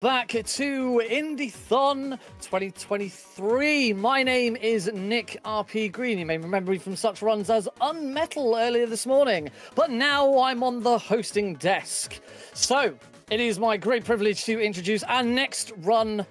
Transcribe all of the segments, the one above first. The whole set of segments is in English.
Back to Indiethon 2023. My name is Nick RP Green. You may remember me from such runs as Unmetal earlier this morning, but now I'm on the hosting desk. So it is my great privilege to introduce our next runner.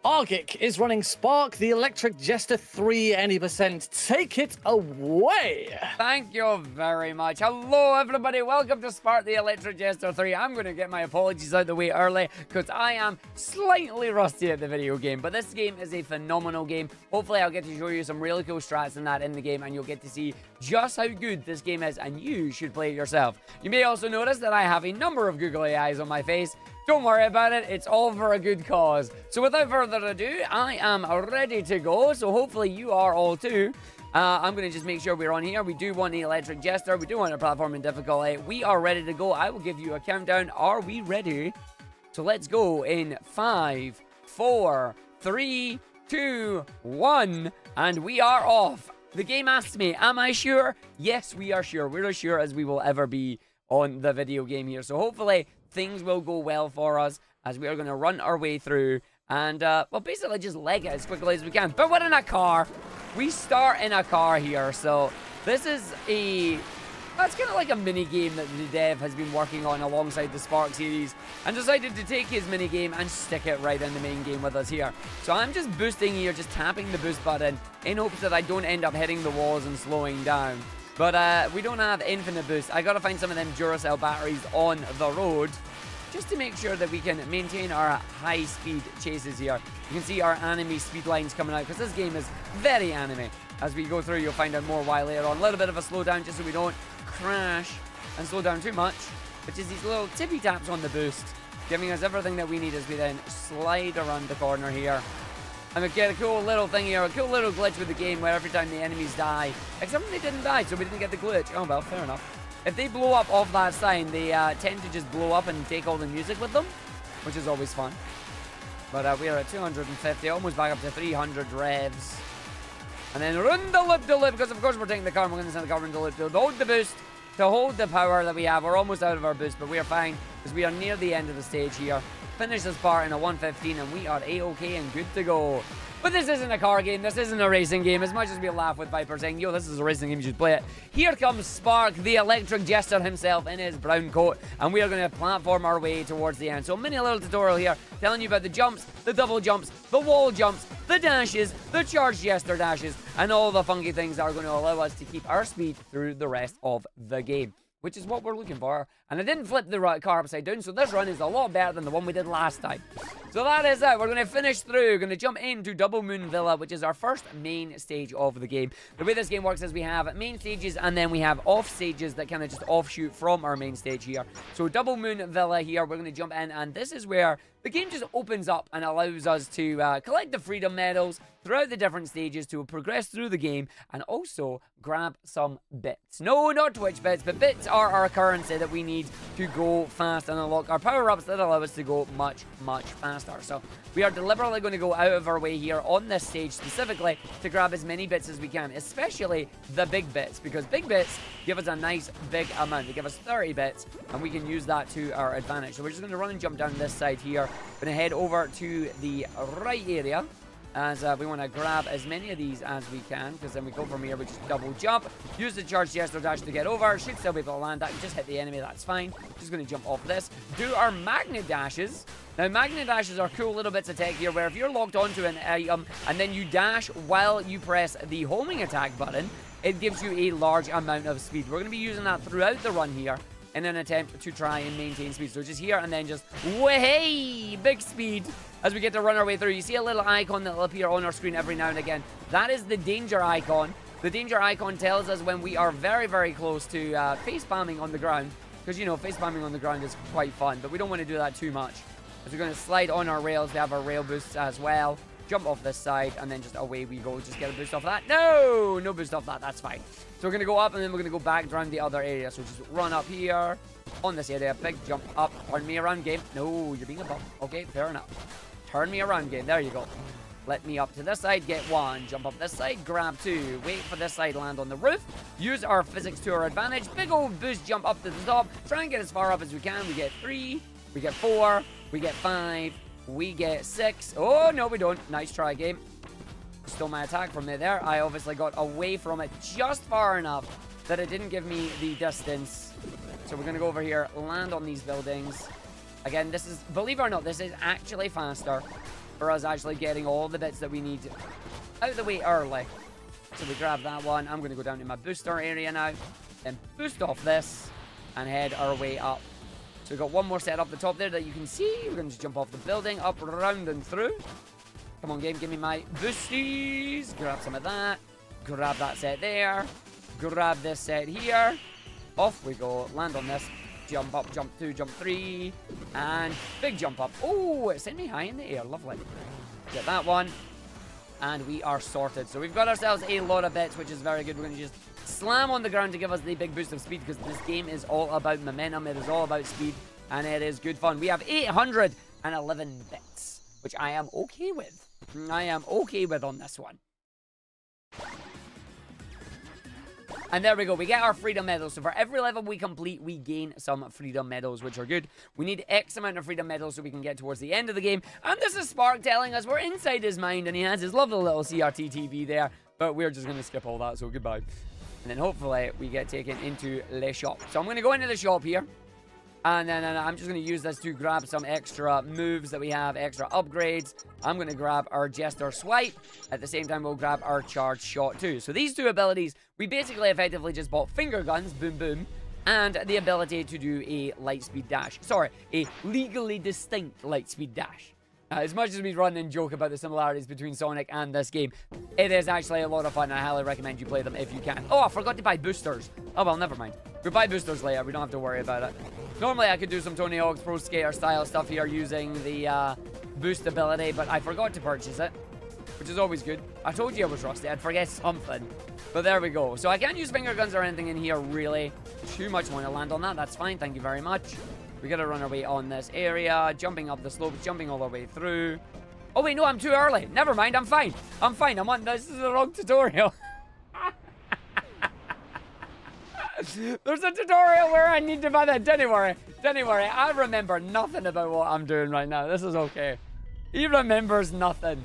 Argick is running Spark, the electric Jester 3 any percent. Take it away. Thank you very much. Hello, everybody. Welcome to Spark, the electric Jester 3. I'm going to get my apologies out the way early because I am slightly rusty at the video game. But this game is a phenomenal game. Hopefully, I'll get to show you some really cool strats in that in the game, and you'll get to see just how good this game is, and you should play it yourself. You may also notice that I have a number of googly eyes on my face. Don't worry about it, it's all for a good cause. So without further ado, I am ready to go, so hopefully you are all too. I'm going to just make sure we're on here. We do want the electric Jester, we do want a platform in difficulty. We are ready to go. I will give you a countdown. Are we ready? So let's go in 5, 4, 3, 2, 1, and we are off. The game asks me, am I sure? Yes, we are sure. We're as sure as we will ever be on the video game here. So hopefully things will go well for us as we are going to run our way through and, well, basically just leg it as quickly as we can. But we're in a car. We start in a car here, so this is that's kind of like a mini game that the dev has been working on alongside the Spark series and decided to take his mini game and stick it right in the main game with us here. So I'm just boosting here, just tapping the boost button in hopes that I don't end up hitting the walls and slowing down. But we don't have infinite boost. I gotta find some of them Duracell batteries on the road just to make sure that we can maintain our high speed chases here. You can see our anime speed lines coming out because this game is very anime. As we go through, you'll find out more why later on. A little bit of a slowdown just so we don't crash and slow down too much, which is these little tippy taps on the boost, giving us everything that we need as we then slide around the corner here. And we get a cool little thing here, a cool little glitch with the game where every time the enemies die, except when they didn't die, so we didn't get the glitch. Oh, well, fair enough. If they blow up off that sign, they tend to just blow up and take all the music with them, which is always fun. But we are at 250, almost back up to 300 revs. And then run the loop, because of course we're taking the car, and we're going to send the car into the loop to hold the boost, to hold the power that we have. We're almost out of our boost, but we are fine, because we are near the end of the stage here. Finish this part in a 1:15 and we are A-OK and good to go. But this isn't a car game, this isn't a racing game. As much as we laugh with Viper saying, yo, this is a racing game, you should play it. Here comes Spark, the electric Jester himself in his brown coat, and we are going to platform our way towards the end. So mini little tutorial here, telling you about the jumps, the double jumps, the wall jumps, the dashes, the charged Jester dashes, and all the funky things that are going to allow us to keep our speed through the rest of the game, which is what we're looking for. And I didn't flip the car upside down, so this run is a lot better than the one we did last time. So that is it. We're going to finish through. We're going to jump into Double Moon Villa, which is our first main stage of the game. The way this game works is we have main stages, and then we have off stages that kind of just offshoot from our main stage here. So Double Moon Villa here, we're going to jump in, and this is where the game just opens up and allows us to collect the freedom medals throughout the different stages to progress through the game and also grab some bits. No, not Twitch bits, but bits are our currency that we need to go fast and unlock our power-ups that allow us to go much, much faster. So we are deliberately going to go out of our way here on this stage specifically to grab as many bits as we can, especially the big bits, because big bits give us a nice big amount. They give us 30 bits, and we can use that to our advantage. So we're just going to run and jump down this side here. Going to head over to the right area, as we want to grab as many of these as we can, because then we go from here, we just double jump, use the charged Jester dash to get over, should still be able to land that, just hit the enemy, that's fine. Just going to jump off this, do our magnet dashes. Now magnet dashes are cool little bits of tech here, where if you're locked onto an item and then you dash while you press the homing attack button, it gives you a large amount of speed. We're going to be using that throughout the run here in an attempt to try and maintain speed. So just here and then just way big speed as we get to run our way through. You see a little icon that will appear on our screen every now and again. That is the danger icon. The danger icon tells us when we are very, very close to face palming on the ground, because, you know, face palming on the ground is quite fun, but we don't want to do that too much. As we're going to slide on our rails, we have our rail boosts as well. Jump off this side, and then just away we go. Just get a boost off that. No boost off that. That's fine. So we're going to go up, and then we're going to go back around the other area. So just run up here on this area. Big jump up. Turn me around, game. No, you're being a bum. Okay, fair enough. Turn me around, game. There you go. Let me up to this side. Get one. Jump up this side. Grab two. Wait for this side. Land on the roof. Use our physics to our advantage. Big old boost jump up to the top. Try and get as far up as we can. We get 3, We get 4. We get 5. We get 6. Oh, no, we don't. Nice try, game. Stole my attack from me there. I obviously got away from it just far enough that it didn't give me the distance. So we're going to go over here, land on these buildings. Again, this is, believe it or not, this is actually faster for us actually getting all the bits that we need out of the way early. So we grab that one. I'm going to go down to my booster area now. Then boost off this and head our way up. So we've got one more set up the top there that you can see. We're going to just jump off the building, up, around, and through. Come on, game, give me my boosties. Grab some of that. Grab that set there. Grab this set here. Off we go. Land on this. Jump up, jump 2, jump 3. And big jump up. Oh, it sent me high in the air. Lovely. Get that one. And we are sorted. So we've got ourselves a lot of bits, which is very good. We're going to just slam on the ground to give us the big boost of speed, because this game is all about momentum. It is all about speed. And it is good fun. We have 811 bits, which I am okay with. I am okay with on this one. And there we go. We get our freedom medals. So for every level we complete, we gain some freedom medals, which are good. We need X amount of freedom medals so we can get towards the end of the game. And this is Spark telling us we're inside his mind, and he has his lovely little CRT TV there. But we're just going to skip all that, so goodbye. And then hopefully we get taken into the shop. So I'm going to go into the shop here. And then I'm just going to use this to grab some extra moves that we have, extra upgrades. I'm going to grab our Jester Swipe. At the same time, we'll grab our Charge Shot too. So these two abilities, we basically effectively just bought finger guns, boom, boom, and the ability to do a light speed dash. Sorry, a legally distinct light speed dash. As much as we run and joke about the similarities between Sonic and this game, it is actually a lot of fun, and I highly recommend you play them if you can. Oh, I forgot to buy boosters. Oh, well, never mind. We'll buy boosters later. We don't have to worry about it. Normally, I could do some Tony Hawk's Pro Skater style stuff here using the boost ability, but I forgot to purchase it, which is always good. I told you I was rusty. I'd forget something. But there we go. So I can't use finger guns or anything in here, really. Too much want to land on that. That's fine. Thank you very much. We got to run our way on this area, jumping up the slopes, jumping all the way through. Oh, wait, no, I'm too early. Never mind. I'm fine. I'm fine. I'm on. This is the wrong tutorial. There's a tutorial where I need to buy that. Don't worry. Don't worry. I remember nothing about what I'm doing right now. This is okay. He remembers nothing.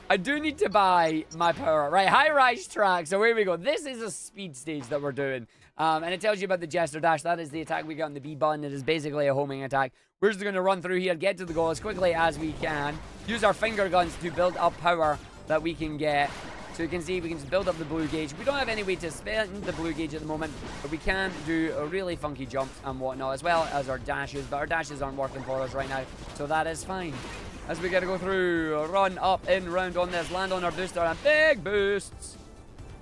I do need to buy my power. Right, high rise track. So here we go. This is a speed stage that we're doing. And it tells you about the Jester Dash. That is the attack we got on the B button. It is basically a homing attack. We're just going to run through here, get to the goal as quickly as we can. Use our finger guns to build up power that we can get. So you can see we can just build up the blue gauge. We don't have any way to spend the blue gauge at the moment, but we can do a really funky jumps and whatnot, as well as our dashes. But our dashes aren't working for us right now, so that is fine. As we get to go through, run up, in, round on this, land on our booster, and big boosts.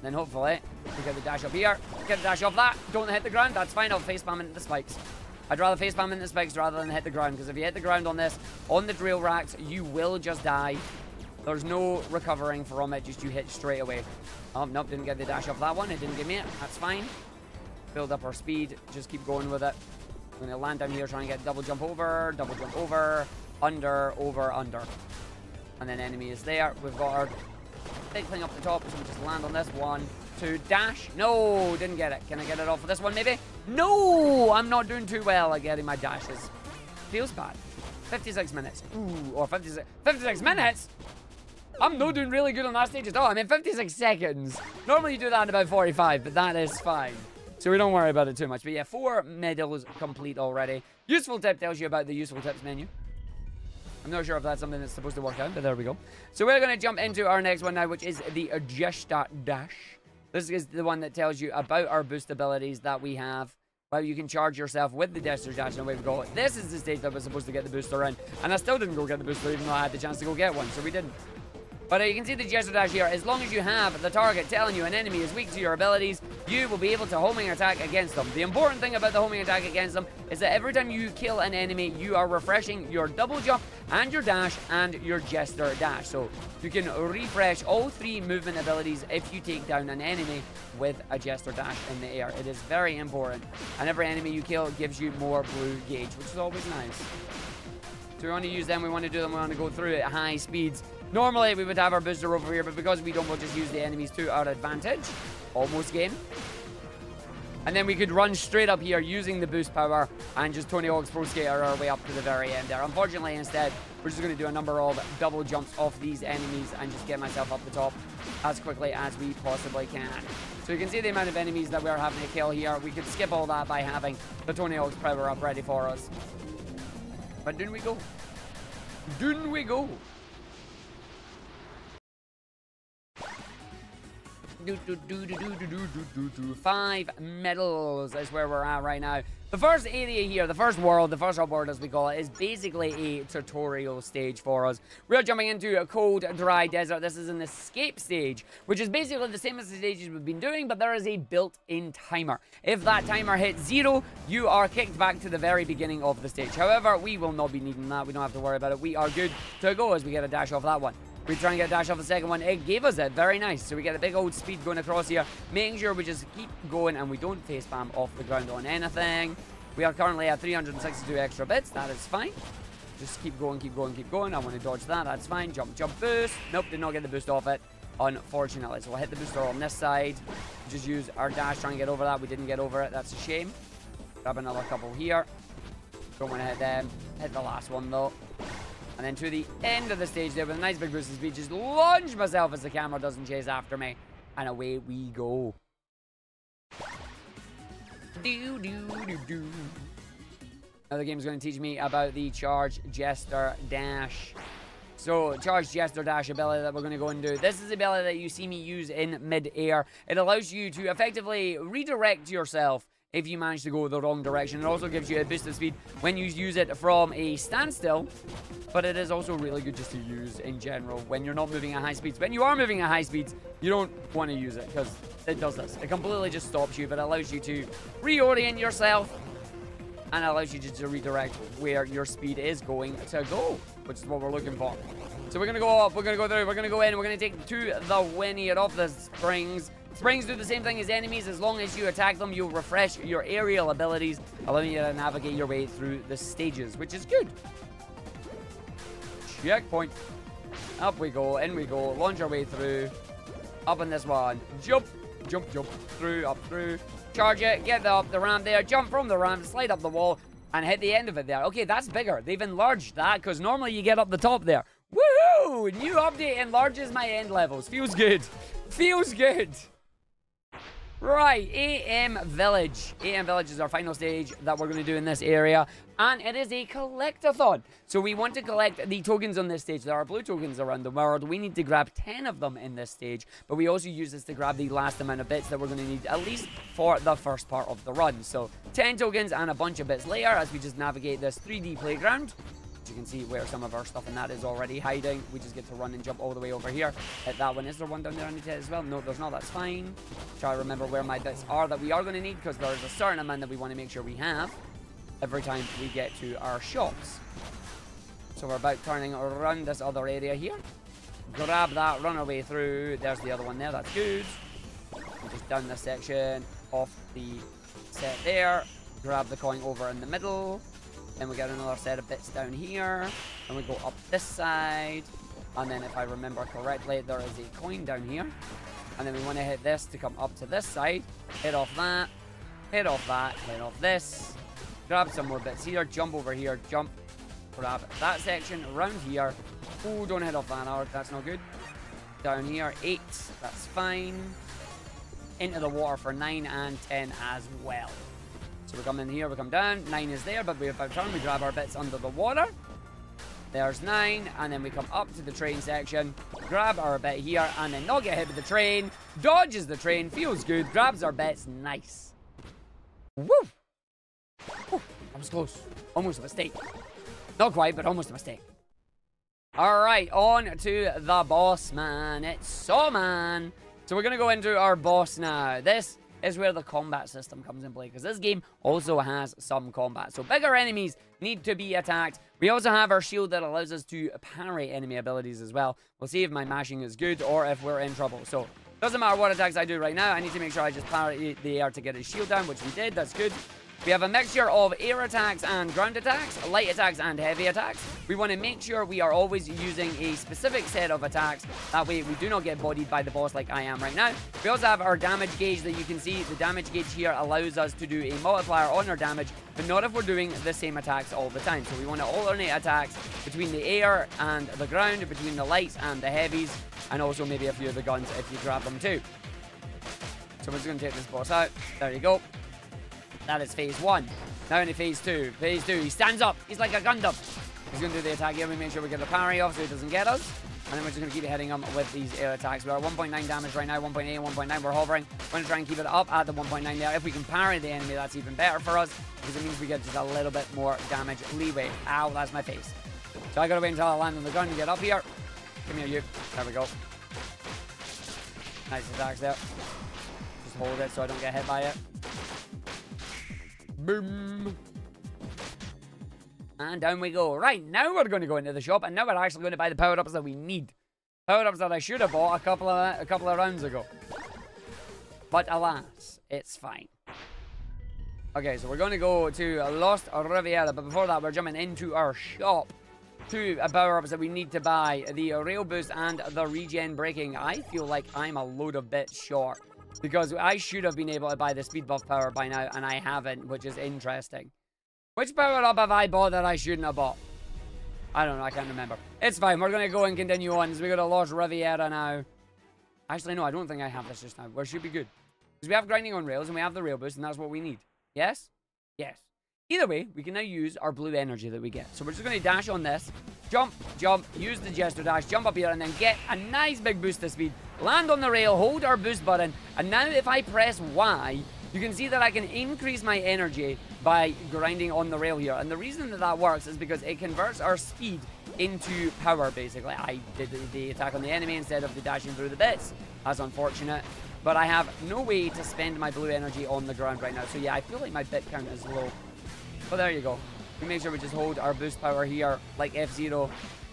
Then hopefully we get the dash up here, get the dash off that. Don't hit the ground, that's fine. I'll face spam into the spikes. I'd rather face spam into the spikes rather than hit the ground, because if you hit the ground on this, on the drill racks, you will just die. There's no recovering from it, just you hit straight away. Oh, nope, didn't get the dash off that one. It didn't give me it. That's fine. Build up our speed. Just keep going with it. I'm going to land down here, trying to get double jump over, under, over, under. And then enemy is there. We've got our big thing up the top, so we just land on this. 1, 2, dash. No, didn't get it. Can I get it off of this one, maybe? No, I'm not doing too well at getting my dashes. Feels bad. 56 minutes. Ooh, or 56 minutes? I'm not doing really good on that stage at all. I mean, 56 seconds. Normally you do that in about 45, but that is fine. So we don't worry about it too much. But yeah, 4 medals complete already. Useful tip tells you about the useful tips menu. I'm not sure if that's something that's supposed to work out, but there we go. So we're going to jump into our next one now, which is the Jester Dash. This is the one that tells you about our boost abilities that we have. Well, you can charge yourself with the Jester Dash, and away we go. This is the stage that was supposed to get the booster in. And I still didn't go get the booster, even though I had the chance to go get one, so we didn't. But you can see the Jester Dash here. As long as you have the target telling you an enemy is weak to your abilities, you will be able to homing attack against them. The important thing about the homing attack against them is that every time you kill an enemy, you are refreshing your double jump and your dash and your Jester Dash. So you can refresh all 3 movement abilities if you take down an enemy with a Jester Dash in the air. It is very important. And every enemy you kill gives you more blue gauge, which is always nice. So we want to use them, we want to do them, we want to go through at high speeds. Normally we would have our booster over here, but because we don't, we'll just use the enemies to our advantage. Almost game. And then we could run straight up here using the boost power and just Tony Hawk's Pro Skater our way up to the very end there. Unfortunately, instead, we're just going to do a number of double jumps off these enemies and just get myself up the top as quickly as we possibly can. So you can see the amount of enemies that we're having to kill here. We could skip all that by having the Tony Hawk's power up ready for us. But down we go. Down we go. 5 medals is where we're at right now. The first area here, the first world, the first upward as we call it, is basically a tutorial stage for us. We're jumping into a cold, dry desert. This is an escape stage, which is basically the same as the stages we've been doing, but there is a built-in timer. If that timer hits 0, you are kicked back to the very beginning of the stage. However, we will not be needing that. We don't have to worry about it. We are good to go as we get a dash off that one. We try and get a dash off the second one. It gave us it. Very nice. So we get a big old speed going across here, making sure we just keep going and we don't face spam off the ground on anything. We are currently at 362 extra bits. That is fine. Just keep going, keep going, keep going. I want to dodge that. That's fine. Jump, jump, boost. Nope, did not get the boost off it, unfortunately. So we'll hit the booster on this side. Just use our dash, try and get over that. We didn't get over it. That's a shame. Grab another couple here. Don't want to hit them. Hit the last one, though. And then to the end of the stage there with a nice big boost of speed, just lunge myself as the camera doesn't chase after me. And away we go. Do, do, do, do. Now the game's going to teach me about the Charge Jester Dash. So, Charge Jester Dash ability that we're going to go and do. This is the ability that you see me use in mid-air. It allows you to effectively redirect yourself if you manage to go the wrong direction. It also gives you a boost of speed when you use it from a standstill, but it is also really good just to use in general when you're not moving at high speeds. When you are moving at high speeds, you don't want to use it because it does this. It completely just stops you, but allows you to reorient yourself and allows you just to redirect where your speed is going to go, which is what we're looking for. So we're going to go up, we're going to go through, we're going to go in, we're going to take to the win here off the springs. Springs do the same thing as enemies. As long as you attack them, you'll refresh your aerial abilities, allowing you to navigate your way through the stages, which is good. Checkpoint. Up we go, in we go, launch our way through. Up on this one. Jump, jump, jump, through, up through. Charge it, get up the ramp there, jump from the ramp, slide up the wall, and hit the end of it there. Okay, that's bigger. They've enlarged that, because normally you get up the top there. Woohoo! New update enlarges my end levels. Feels good. Feels good. Right, AM Village. AM Village is our final stage that we're going to do in this area. And it is a collectathon. So we want to collect the tokens on this stage. There are blue tokens around the world. We need to grab 10 of them in this stage. But we also use this to grab the last amount of bits that we're going to need, at least for the first part of the run. So 10 tokens and a bunch of bits later as we just navigate this 3D playground. You can see where some of our stuff in that is already hiding. We just get to run and jump all the way over here. Hit that one. Is there one down there I need to hit as well? No, there's not. That's fine. Try to remember where my bits are that we are going to need, because there's a certain amount that we want to make sure we have every time we get to our shops. So we're about turning around this other area here. Grab that, run our way through. There's the other one there. That's good. We just down this section off the set there. Grab the coin over in the middle. Then we get another set of bits down here. And we go up this side. And then if I remember correctly, there is a coin down here. And then we want to hit this to come up to this side. Hit off that. Hit off that. Hit off this. Grab some more bits here. Jump over here. Jump. Grab that section around here. Oh, don't hit off that arc. That's not good. Down here. 8. That's fine. Into the water for 9 and 10 as well. So we come in here, we come down, 9 is there, but we have turn, we grab our bits under the water. There's 9, and then we come up to the train section, grab our bit here, and then not get hit with the train, dodges the train, feels good, grabs our bits, nice. Woo! Woo, that was close. Almost a mistake. Not quite, but almost a mistake. Alright, on to the boss man. It's Sawman. So we're going to go into our boss now. This is where the combat system comes in play, because this game also has some combat. So bigger enemies need to be attacked. We also have our shield that allows us to parry enemy abilities as well. We'll see if my mashing is good or if we're in trouble. So doesn't matter what attacks I do right now. I need to make sure I just parry the air to get his shield down, which we did. That's good. We have a mixture of air attacks and ground attacks, light attacks and heavy attacks. We want to make sure we are always using a specific set of attacks. That way we do not get bodied by the boss like I am right now. We also have our damage gauge that you can see. The damage gauge here allows us to do a multiplier on our damage, but not if we're doing the same attacks all the time. So we want to alternate attacks between the air and the ground, between the lights and the heavies, and also maybe a few of the guns if you grab them too. So we're just going to take this boss out. There you go. That is phase 1. Now into phase 2. Phase 2, he stands up. He's like a Gundam. He's going to do the attack here. We make sure we get the parry off so he doesn't get us. And then we're just going to keep hitting him with these air attacks. We're at 1.9 damage right now, 1.8 and 1.9. We're hovering. We're going to try and keep it up at the 1.9 there. If we can parry the enemy, that's even better for us, because it means we get just a little bit more damage leeway. Ow, that's my face. So I got to wait until I land on the gun and get up here. Come here, you. There we go. Nice attacks there. Just hold it so I don't get hit by it. Boom. And down we go. Right, now we're going to go into the shop, and now we're actually going to buy the power-ups that we need. Power-ups that I should have bought a couple of rounds ago. But alas, it's fine. Okay, so we're going to go to Lost Riviera, but before that, we're jumping into our shop. 2 power-ups that we need to buy. The Rail Boost and the Regen Braking. I feel like I'm a load of bits short, because I should have been able to buy the speed buff power by now, and I haven't, which is interesting. Which power-up have I bought that I shouldn't have bought? I don't know, I can't remember. It's fine, we're going to go and continue on, so we got to Lost Riviera now. Actually, no, I don't think I have this just now. We should be good. Because we have grinding on rails, and we have the rail boost, and that's what we need. Yes? Yes. Either way, we can now use our blue energy that we get. So we're just going to dash on this. Jump, jump, use the Jester dash, jump up here, and then get a nice big boost of speed. Land on the rail, hold our boost button, and now if I press Y, you can see that I can increase my energy by grinding on the rail here. And the reason that that works is because it converts our speed into power, basically. I did the attack on the enemy instead of the dashing through the bits. That's unfortunate. But I have no way to spend my blue energy on the ground right now. So yeah, I feel like my bit count is low. But there you go. We make sure we just hold our boost power here like F0.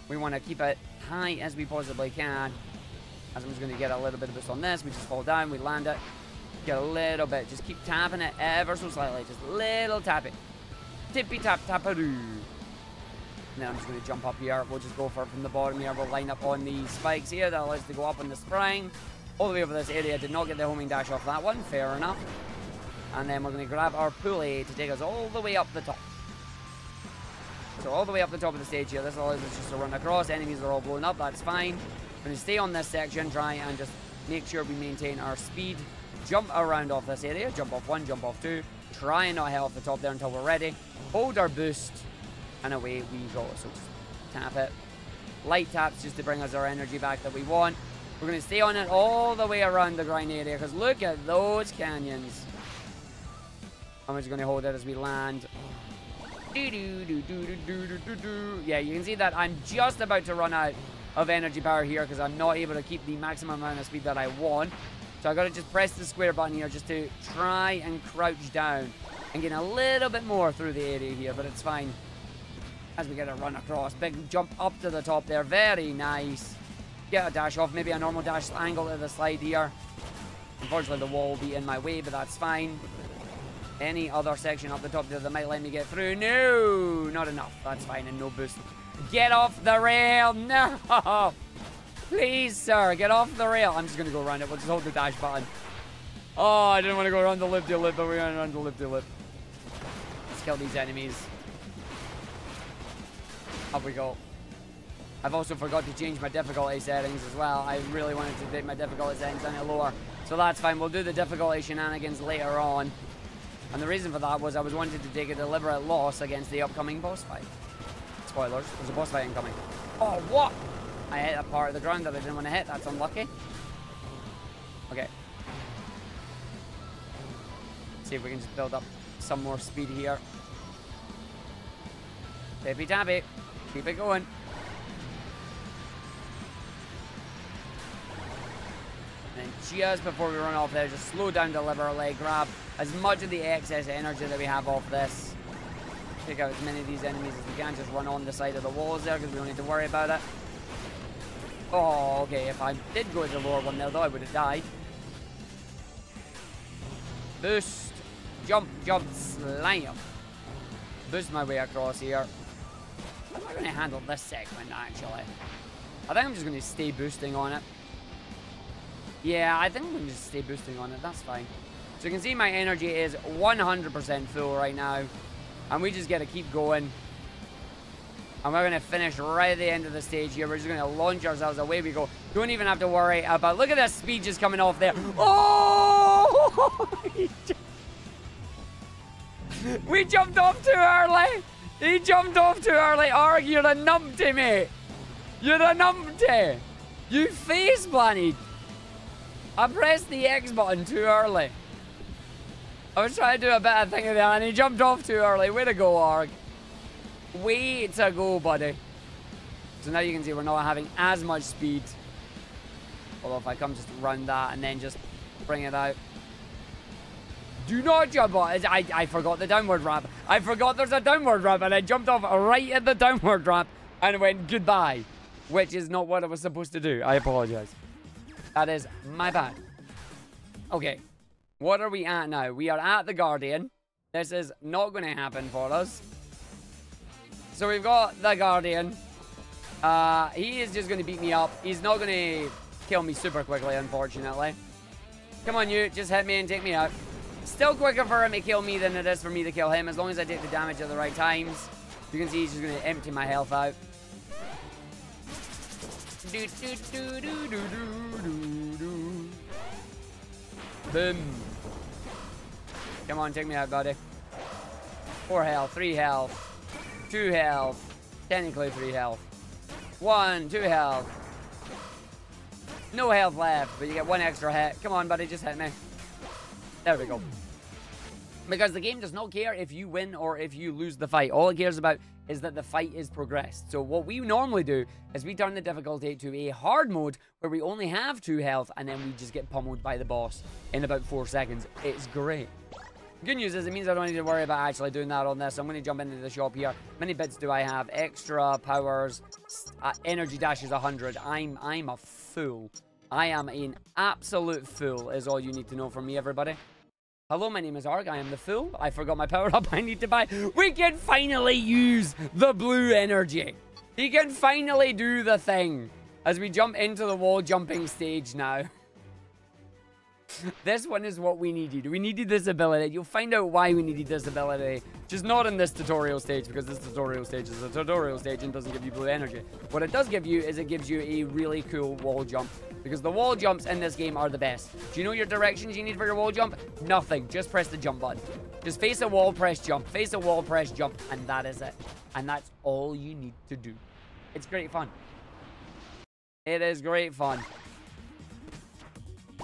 We want to keep it high as we possibly can. As I'm just going to get a little bit of boost on this. We just fall down, we land it. Get a little bit. Just keep tapping it ever so slightly. Just a little tapping. Tippy tap taparoo. And then I'm just going to jump up here. We'll just go for it from the bottom here. We'll line up on the spikes here. That allows us to go up on the spring. All the way over this area. Did not get the homing dash off that one. Fair enough. And then we're going to grab our pulley to take us all the way up the top. So all the way up the top of the stage here. This allows us just to run across. Enemies are all blown up. That's fine. We're going to stay on this section. Try and just make sure we maintain our speed. Jump around off this area. Jump off 1, jump off 2. Try and not hit off the top there until we're ready. Hold our boost. And away we go. So just tap it. Light taps just to bring us our energy back that we want. We're going to stay on it all the way around the grind area. Because look at those canyons. I'm just going to hold it as we land. Yeah, you can see that I'm just about to run out of energy power here because I'm not able to keep the maximum amount of speed that I want. So I got to just press the square button here just to try and crouch down and get a little bit more through the area here, but it's fine. As we get a run across, big jump up to the top there, very nice. Get a dash off, maybe a normal dash angle to the slide here. Unfortunately, the wall will be in my way, but that's fine. Any other section up the top there that might let me get through? No, not enough. That's fine, and no boost. Get off the rail! No! Please, sir, get off the rail. I'm just going to go around it. We'll just hold the dash button. Oh, I didn't want to go around the lip-de-lip, but we're going around the lip-de-lip. Let's kill these enemies. Up we go. I've also forgot to change my difficulty settings as well. I really wanted to take my difficulty settings down to lower. So that's fine. We'll do the difficulty shenanigans later on. And the reason for that was I was wanting to take a deliberate loss against the upcoming boss fight. Spoilers, there's a boss fight incoming. Oh, what? I hit a part of the ground that I didn't want to hit. That's unlucky. Okay. Let's see if we can just build up some more speed here. Tippy tappy. Keep it going. And then just before we run off there, just slow down deliberately. Grab as much of the excess energy that we have off this. Take out as many of these enemies as we can. Just run on the side of the walls there because we don't need to worry about it. Oh, okay. If I did go to the lower one there, though, I would have died. Boost. jump, jump, slam. Boost my way across here. How am I going to handle this segment, actually? I think I'm just going to stay boosting on it. Yeah, I think I'm going to just stay boosting on it. That's fine. So you can see my energy is 100% full right now. And we just got to keep going. And we're going to finish right at the end of the stage here. We're just going to launch ourselves. Away we go. Don't even have to worry about... Look at this speed just coming off there. Oh! We jumped off too early. He jumped off too early. Arg, you're a numpty, mate. You're a numpty. You face planted. I pressed the X button too early. I was trying to do a better thing there, and he jumped off too early. Way to go, Arg. Way to go, buddy. So now you can see we're not having as much speed. Although if I come just run that and then just bring it out. Do not jump on. I forgot the downward ramp. I forgot there's a downward ramp, and I jumped off right at the downward ramp and went goodbye. Which is not what I was supposed to do. I apologize. That is my bad. Okay. What are we at now? We are at the Guardian. This is not going to happen for us. So we've got the Guardian. He is just going to beat me up. He's not going to kill me super quickly, unfortunately. Come on, you. Just hit me and take me out. Still quicker for him to kill me than it is for me to kill him, as long as I take the damage at the right times. You can see he's just going to empty my health out. Boom. Come on, take me out, buddy. 4 health, 3 health, 2 health. Technically 3 health. 1, 2 health. No health left, but you get 1 extra hit. Come on, buddy, just hit me. There we go. Because the game does not care if you win or if you lose the fight. All it cares about is that the fight is progressed. So what we normally do is we turn the difficulty to a hard mode where we only have 2 health and then we just get pummeled by the boss in about 4 seconds. It's great. Good news is it means I don't need to worry about actually doing that on this. So I'm going to jump into the shop here. How many bits do I have? Extra powers. Energy dash is 100. I'm a fool. I am an absolute fool is all you need to know from me, everybody. Hello, my name is Arg. I am the fool. I forgot my power-up I need to buy. We can finally use the blue energy. He can finally do the thing as we jump into the wall jumping stage now. This one is what we needed. We needed this ability. You'll find out why we needed this ability. Just not in this tutorial stage, because this tutorial stage is a tutorial stage and doesn't give you blue energy. What it does give you is it gives you a really cool wall jump. Because the wall jumps in this game are the best. Do you know your directions you need for your wall jump? Nothing. Just press the jump button. Just face a wall, press jump. Face a wall, press jump. And that is it. And that's all you need to do. It's great fun. It is great fun.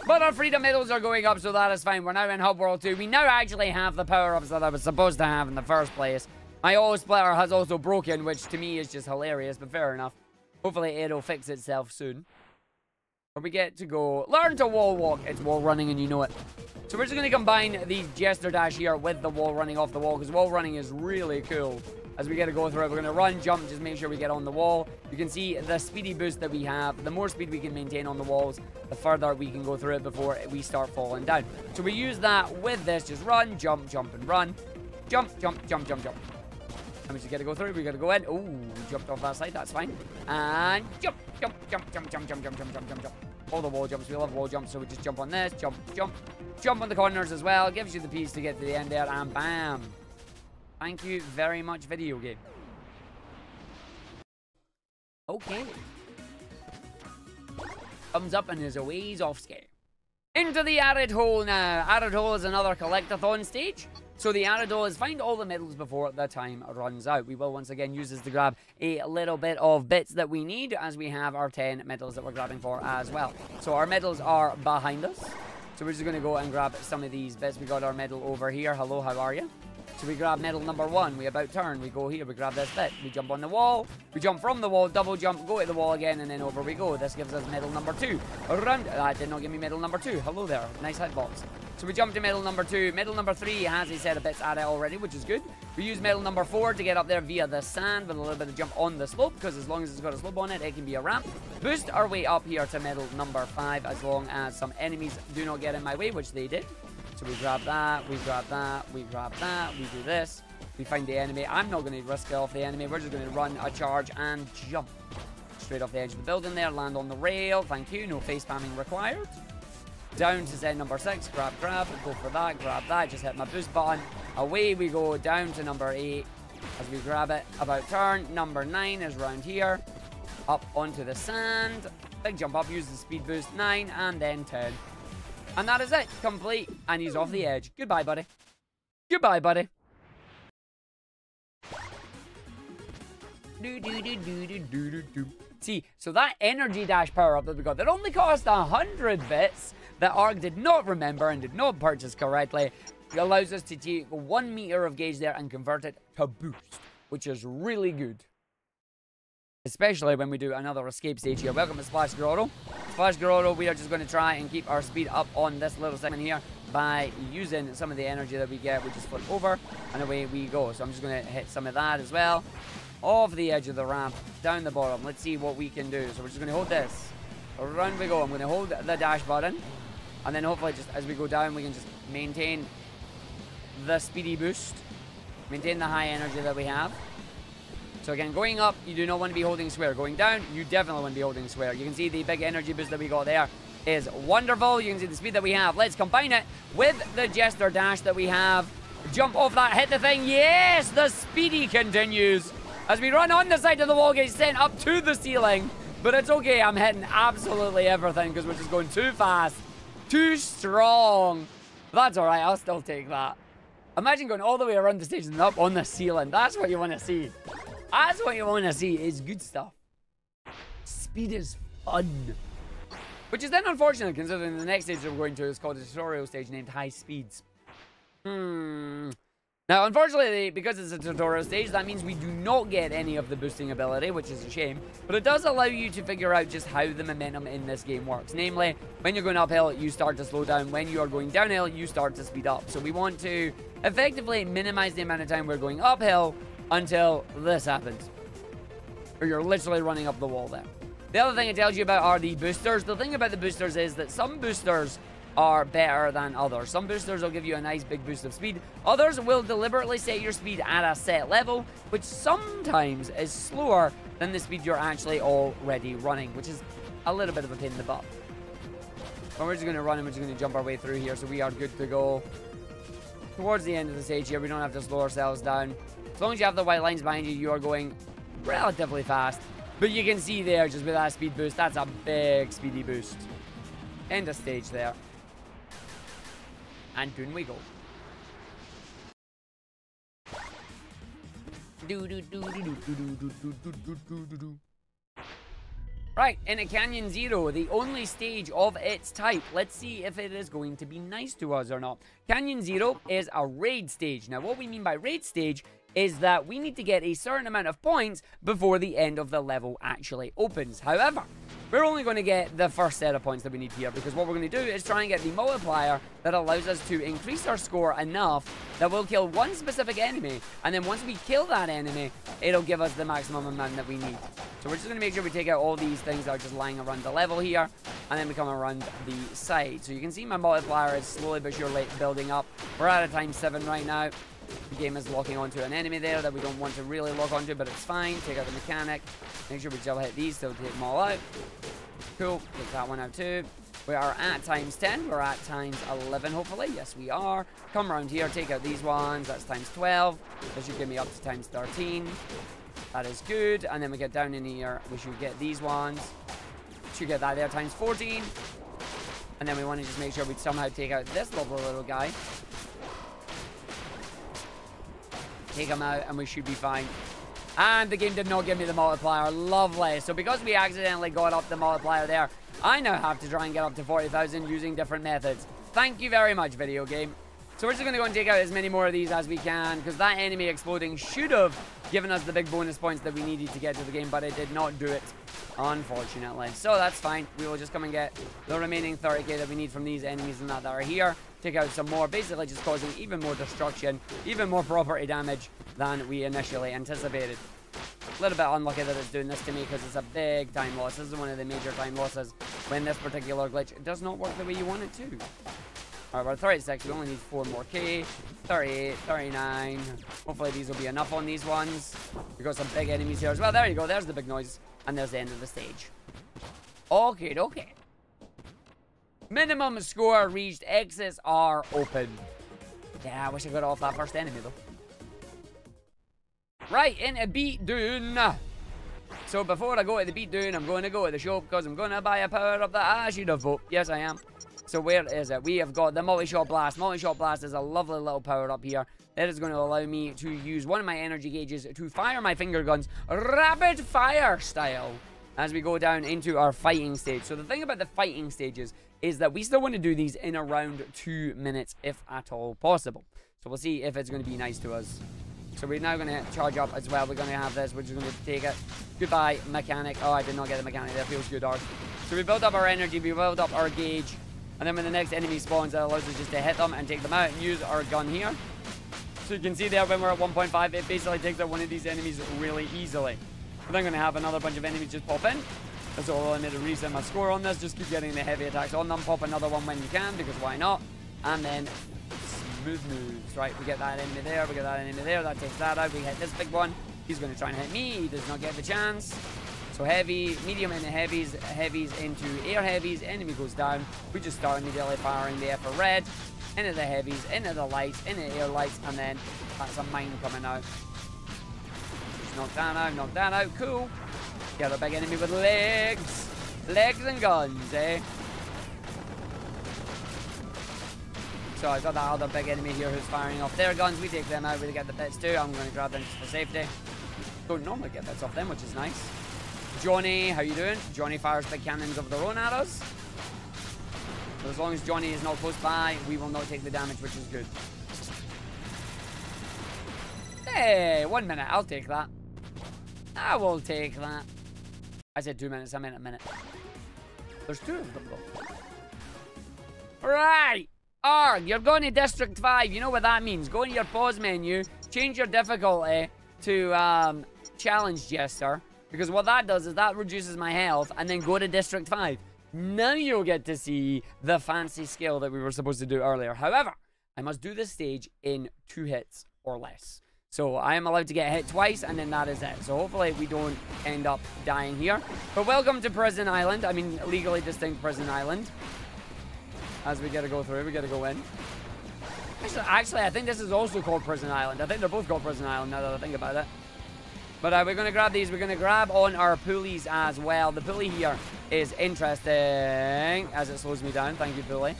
But our freedom medals are going up, so that is fine. We're now in Hub World 2. We now actually have the power-ups that I was supposed to have in the first place. My auto splitter has also broken, which to me is just hilarious, but fair enough. Hopefully it'll fix itself soon. But we get to go learn to wall walk. It's wall running and you know it. So we're just going to combine the Jester dash here with the wall running off the wall, because wall running is really cool. As we get to go through it, we're going to run, jump, just make sure we get on the wall. You can see the speedy boost that we have. The more speed we can maintain on the walls, the further we can go through it before we start falling down. So we use that with this. Just run, jump, jump, and run. Jump, jump, jump, jump, jump. And we just got to go through. We got to go in. Oh, we jumped off that side. That's fine. And jump, jump, jump, jump, jump, jump, jump, jump, jump, jump, jump. All the wall jumps. We love wall jumps, so we just jump on this. Jump, jump. Jump on the corners as well. Gives you the piece to get to the end there. And bam. Thank you very much, video game. Okay. Thumbs up and is a ways off scale. Into the Arid Hole now. Arid Hole is another collectathon stage. So the Arid Hole is find all the medals before the time runs out. We will once again use this to grab a little bit of bits that we need, as we have our 10 medals that we're grabbing for as well. So our medals are behind us. So we're just going to go and grab some of these bits. We got our medal over here. Hello, how are you? So we grab medal number 1. We about turn. We go here. We grab this bit. We jump on the wall. We jump from the wall. Double jump. Go to the wall again. And then over we go. This gives us medal number 2. Around. That did not give me medal number 2. Hello there. Nice hitbox. So we jump to medal number 2. Medal number 3 has a set of bits at it already, which is good. We use medal number 4 to get up there via the sand with a little bit of jump on the slope, because as long as it's got a slope on it, it can be a ramp. Boost our way up here to medal number 5, as long as some enemies do not get in my way, which they did. So we grab that, we grab that, we grab that, we do this. We find the enemy. I'm not going to risk it off the enemy. We're just going to run a charge and jump straight off the edge of the building there. Land on the rail. Thank you. No face spamming required. Down to Zen number 6. Grab, go for that, grab that. Just hit my boost button. Away we go down to number 8 as we grab it. About turn. Number 9 is round here. Up onto the sand. Big jump up. Use the speed boost. 9 and then 10. And that is it. Complete. And he's off the edge. Goodbye, buddy. Goodbye, buddy. See, so that energy dash power up that we got, that only cost 100 bits, that Arg did not remember and did not purchase correctly, allows us to take 1 meter of gauge there and convert it to boost, which is really good. Especially when we do another escape stage here. Welcome to Splash Grotto. Splash Grotto, we are just going to try and keep our speed up on this little segment here by using some of the energy that we get. We just flip over and away we go. So I'm just going to hit some of that as well. Off the edge of the ramp, down the bottom. Let's see what we can do. So we're just going to hold this. Around we go. I'm going to hold the dash button. And then hopefully just as we go down, we can just maintain the speedy boost. Maintain the high energy that we have. So again, going up, you do not want to be holding square. Going down, you definitely want to be holding square. You can see the big energy boost that we got there is wonderful. You can see the speed that we have. Let's combine it with the Jester dash that we have. Jump off that, hit the thing. Yes, the speedy continues. As we run on the side of the wall gate, sent up to the ceiling. But it's okay, I'm hitting absolutely everything because we're just going too fast. Too strong. That's alright, I'll still take that. Imagine going all the way around the stage and up on the ceiling. That's what you want to see. That's what you want to see. It's good stuff. Speed is fun. Which is then unfortunate considering the next stage that we're going to is called a tutorial stage named High Speeds. Now, unfortunately, because it's a tutorial stage, that means we do not get any of the boosting ability, which is a shame. But it does allow you to figure out just how the momentum in this game works. Namely, when you're going uphill, you start to slow down. When you are going downhill, you start to speed up. So we want to effectively minimize the amount of time we're going uphill until this happens. Or you're literally running up the wall there. The other thing it tells you about are the boosters. The thing about the boosters is that some boosters are better than others. Some boosters will give you a nice big boost of speed. Others will deliberately set your speed at a set level, which sometimes is slower than the speed you're actually already running, which is a little bit of a pain in the butt. But we're just going to run and we're just going to jump our way through here, so we are good to go. Towards the end of the stage here, we don't have to slow ourselves down. As long as you have the white lines behind you, you are going relatively fast. But you can see there, just with that speed boost, that's a big speedy boost. End of stage there. And down we go. Right, in a Canyon Zero, the only stage of its type. Let's see if it is going to be nice to us or not. Canyon Zero is a raid stage. Now, what we mean by raid stage is that we need to get a certain amount of points before the end of the level actually opens. However, we're only going to get the first set of points that we need here, because what we're going to do is try and get the multiplier that allows us to increase our score enough that we'll kill one specific enemy, and then once we kill that enemy, it'll give us the maximum amount that we need. So we're just going to make sure we take out all these things that are just lying around the level here, and then we come around the side. So you can see my multiplier is slowly but surely building up. We're at a time 7 right now. The game is locking onto an enemy there that we don't want to really lock onto, but it's fine. Take out the mechanic. Make sure we still hit these, so take them all out. Cool. Take that one out too. We are at times 10. We're at times 11, hopefully. Yes, we are. Come around here. Take out these ones. That's times 12. This should get me up to times 13. That is good. And then we get down in here. We should get these ones. Should get that there times 14. And then we want to just make sure we somehow take out this lovely little guy. Take them out and we should be fine. And the game did not give me the multiplier. Lovely. So because we accidentally got up the multiplier there, I now have to try and get up to 40,000 using different methods. Thank you very much, video game. So we're just going to go and take out as many more of these as we can, because that enemy exploding should have given us the big bonus points that we needed to get to the game, but it did not do it, unfortunately. So that's fine. We will just come and get the remaining 30k that we need from these enemies and that are here. Take out some more, basically just causing even more destruction, even more property damage than we initially anticipated. A little bit unlucky that it's doing this to me, because it's a big time loss. This is one of the major time losses when this particular glitch does not work the way you want it to. Alright, we're 36. We only need 4 more K. 38, 39. Hopefully these will be enough on these ones. We've got some big enemies here as well. There you go. There's the big noise. And there's the end of the stage. Okay, okay. Minimum score reached. Exits are open. Yeah, I wish I got off that first enemy, though. Right, into Beat Dune. So before I go to the Beat Dune, I'm going to go to the shop because I'm going to buy a power-up that I should have bought. Yes, I am. So where is it? We have got the multi-shot blast. Multi-shot blast is a lovely little power-up here. That is going to allow me to use one of my energy gauges to fire my finger guns rapid fire style as we go down into our fighting stage. So the thing about the fighting stages is that we still want to do these in around 2 minutes, if at all possible. So we'll see if it's going to be nice to us. So we're now going to charge up as well. We're going to have this. We're just going to take it. Goodbye, mechanic. Oh, I did not get the mechanic. That feels good, Arg. So we build up our energy. We build up our gauge. And then when the next enemy spawns, that allows us just to hit them and take them out and use our gun here. So you can see there when we're at 1.5, it basically takes out one of these enemies really easily. But I'm going to have another bunch of enemies just pop in. That's all I made to reset my score on this. Just keep getting the heavy attacks on them. Pop another one when you can, because why not? And then smooth moves. Right, we get that enemy there. We get that enemy there. That takes that out. We hit this big one. He's going to try and hit me. He does not get the chance. So heavy, medium into heavies, heavies into air heavies. Enemy goes down. We just start immediately firing the F for red. Into the heavies, into the lights, into the air lights, and then that's a mine coming out. Just knock that out, cool. Get a big enemy with legs. Legs and guns, eh? So I got that other big enemy here who's firing off their guns. We take them out, we get the bits too. I'm going to grab them just for safety. Don't normally get bits off them, which is nice. Johnny, how you doing? Johnny fires big cannons of their own at us. But as long as Johnny is not close by, we will not take the damage, which is good. Hey, 1 minute. I'll take that. I will take that. I said 2 minutes. I meant a minute. There's 2 of them, though. Right. Arg, you're going to District 5. You know what that means. Go into your pause menu. Change your difficulty to Challenge Jester. Because what that does is that reduces my health. And then go to District 5. Now you'll get to see the fancy skill that we were supposed to do earlier. However, I must do this stage in 2 hits or less. So I am allowed to get hit twice, and then that is it. So hopefully we don't end up dying here. But welcome to Prison Island. I mean, legally distinct Prison Island. As we get to go through, we get to go in. Actually, I think this is also called Prison Island. I think they're both called Prison Island now that I think about it. But we're going to grab these. We're going to grab on our pulleys as well. The pulley here is interesting as it slows me down. Thank you, pulley.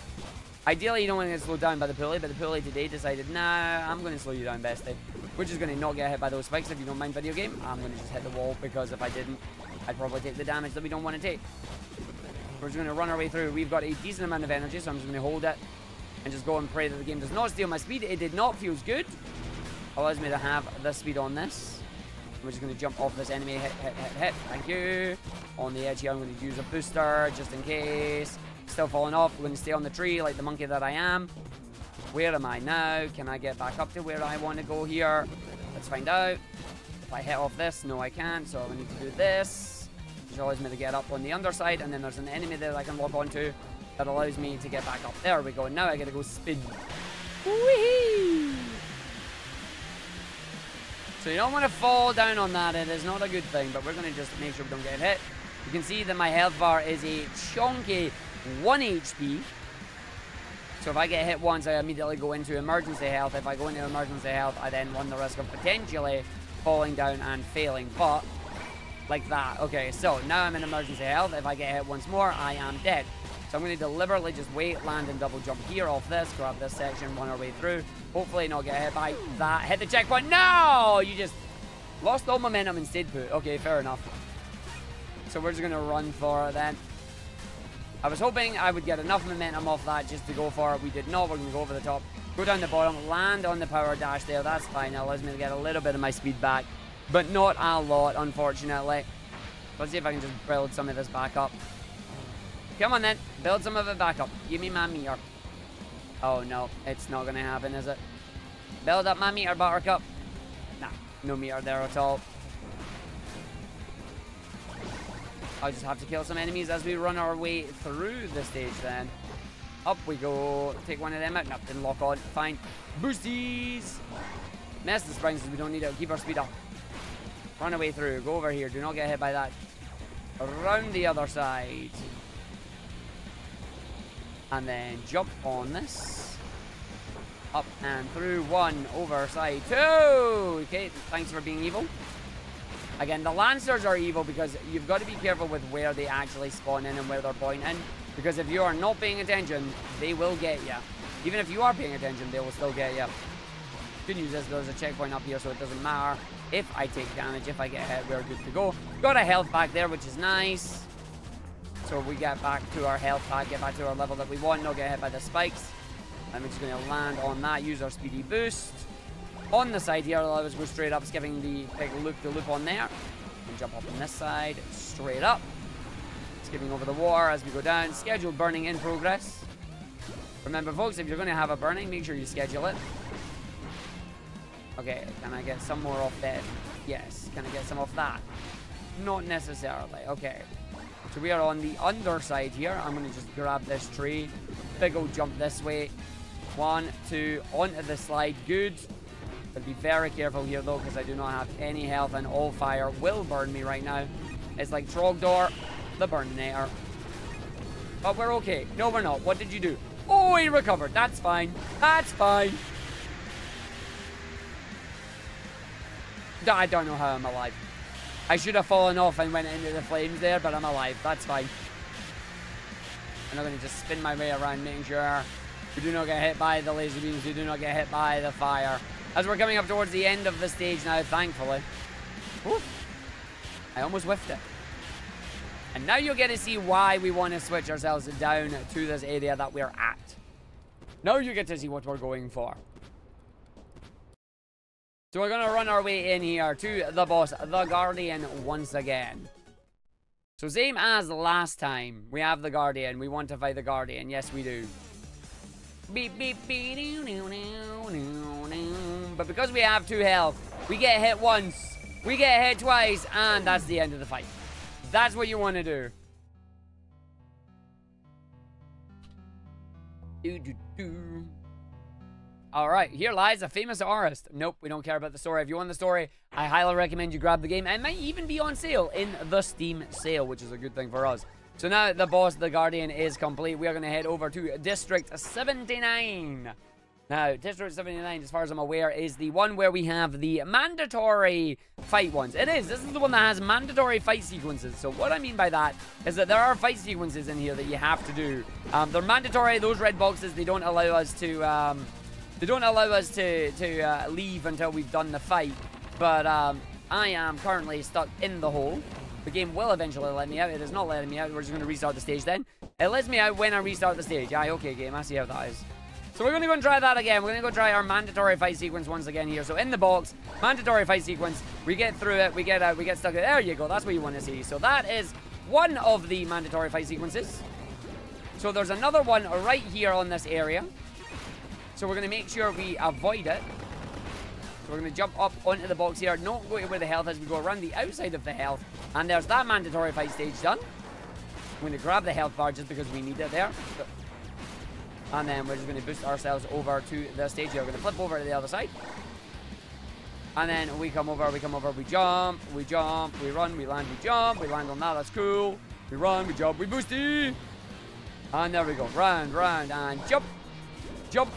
Ideally, you don't want to get slowed down by the pulley, but the pulley today decided, nah, I'm going to slow you down, bestie. We're just going to not get hit by those spikes if you don't mind video game. I'm going to just hit the wall because if I didn't, I'd probably take the damage that we don't want to take. We're just going to run our way through. We've got a decent amount of energy, so I'm just going to hold it and just go and pray that the game does not steal my speed. It did not. Feels good. Allows me to have the speed on this. We're just going to jump off this enemy. Hit, hit, hit, hit. Thank you. On the edge here, I'm going to use a booster just in case. Still falling off. We're going to stay on the tree like the monkey that I am. Where am I now? Can I get back up to where I want to go here? Let's find out. If I hit off this, no I can't. So I need to do this. Which allows me to get up on the underside. And then there's an enemy there that I can lock onto. That allows me to get back up. There we go. Now I got to go spin. Whee! So you don't want to fall down on that. It is not a good thing, but we're going to just make sure we don't get hit. You can see that my health bar is a chunky 1 HP. So if I get hit once, I immediately go into emergency health. If I go into emergency health, I then run the risk of potentially falling down and failing. But, like that. Okay, so now I'm in emergency health. If I get hit once more, I am dead. So I'm going to deliberately just wait, land, and double jump here off this, grab this section, run our way through. Hopefully not get hit by that. Hit the checkpoint. No! You just lost all momentum and stayed put. Okay, fair enough. So we're just going to run for it then. I was hoping I would get enough momentum off that just to go for it. We did not. We're going to go over the top. Go down the bottom. Land on the power dash there. That's fine. It allows me to get a little bit of my speed back. But not a lot, unfortunately. Let's see if I can just build some of this back up. Come on then. Build some of it back up. Give me my meter. Oh no. It's not going to happen, is it? Build up my meter, Buttercup. Nah. No meter there at all. I'll just have to kill some enemies as we run our way through the stage then. Up we go. Take one of them out. No, didn't lock on. Fine. Boosties. Mess the springs because we don't need it. Keep our speed up. Run away through. Go over here. Do not get hit by that. Around the other side. And then jump on this. Up and through. One. Over side. Two. Okay. Thanks for being evil. Again, the Lancers are evil because you've got to be careful with where they actually spawn in and where they're pointing. Because if you are not paying attention, they will get you. Even if you are paying attention, they will still get you. Good news is there's a checkpoint up here, so it doesn't matter if I take damage. If I get hit, we're good to go. Got a health pack there, which is nice. So we get back to our health pack, get back to our level that we want, not get hit by the spikes. I'm just going to land on that, use our speedy boost. On the side here, I'll always go straight up, skipping the big loop on there. And jump up on this side, straight up. Skipping over the water as we go down. Scheduled burning in progress. Remember, folks, if you're going to have a burning, make sure you schedule it. Okay, can I get some more off that? Yes. Can I get some off that? Not necessarily. Okay. So we are on the underside here. I'm going to just grab this tree. Big old jump this way. 1, 2, onto the slide. Good. But be very careful here, though, because I do not have any health, and all fire will burn me right now. It's like Trogdor, the Burninator. But we're okay. No, we're not. What did you do? Oh, he recovered. That's fine. That's fine. I don't know how I'm alive. I should have fallen off and went into the flames there, but I'm alive. That's fine. I'm not going to just spin my way around, making sure we do not get hit by the laser beams. We do not get hit by the fire. As we're coming up towards the end of the stage now, thankfully. Oof. I almost whiffed it. And now you'll get to see why we want to switch ourselves down to this area that we're at. Now you get to see what we're going for. So we're going to run our way in here to the boss, the Guardian, once again. So same as last time, we have the Guardian. We want to fight the Guardian. Yes, we do. Beep, beep, beep, doo, doo, doo, doo, doo. But because we have 2 health, we get hit once, we get hit twice, and that's the end of the fight. That's what you want to do. Do, do, do. Alright, here lies a famous artist. Nope, we don't care about the story. If you want the story, I highly recommend you grab the game. It might even be on sale in the Steam sale, which is a good thing for us. So now the boss, the Guardian, is complete. We are going to head over to District 79. Now, District 79, as far as I'm aware, is the one where we have the mandatory fight ones. It is. This is the one that has mandatory fight sequences. So what I mean by that is that there are fight sequences in here that you have to do. They're mandatory. Those red boxes, they don't allow us to... leave until we've done the fight. But I am currently stuck in the hole. The game will eventually let me out. It is not letting me out. We're just going to restart the stage then. It lets me out when I restart the stage. Aye, okay, game. I see how that is. So we're going to go and try that again. We're going to go try our mandatory fight sequence once again here. So in the box, mandatory fight sequence. We get through it. We get out. We get stuck. There you go. That's what you want to see. So that is one of the mandatory fight sequences. So there's another one right here on this area. So we're going to make sure we avoid it. So we're going to jump up onto the box here. Not go to where the health is. We go around the outside of the health. And there's that mandatory fight stage done. I'm going to grab the health bar just because we need it there. And then we're just going to boost ourselves over to the stage here. We're going to flip over to the other side. And then we come over, we jump, we run, we land, we jump. We land on that, that's cool. We run, we jump, we boosty. And there we go. Round, and jump. Jump.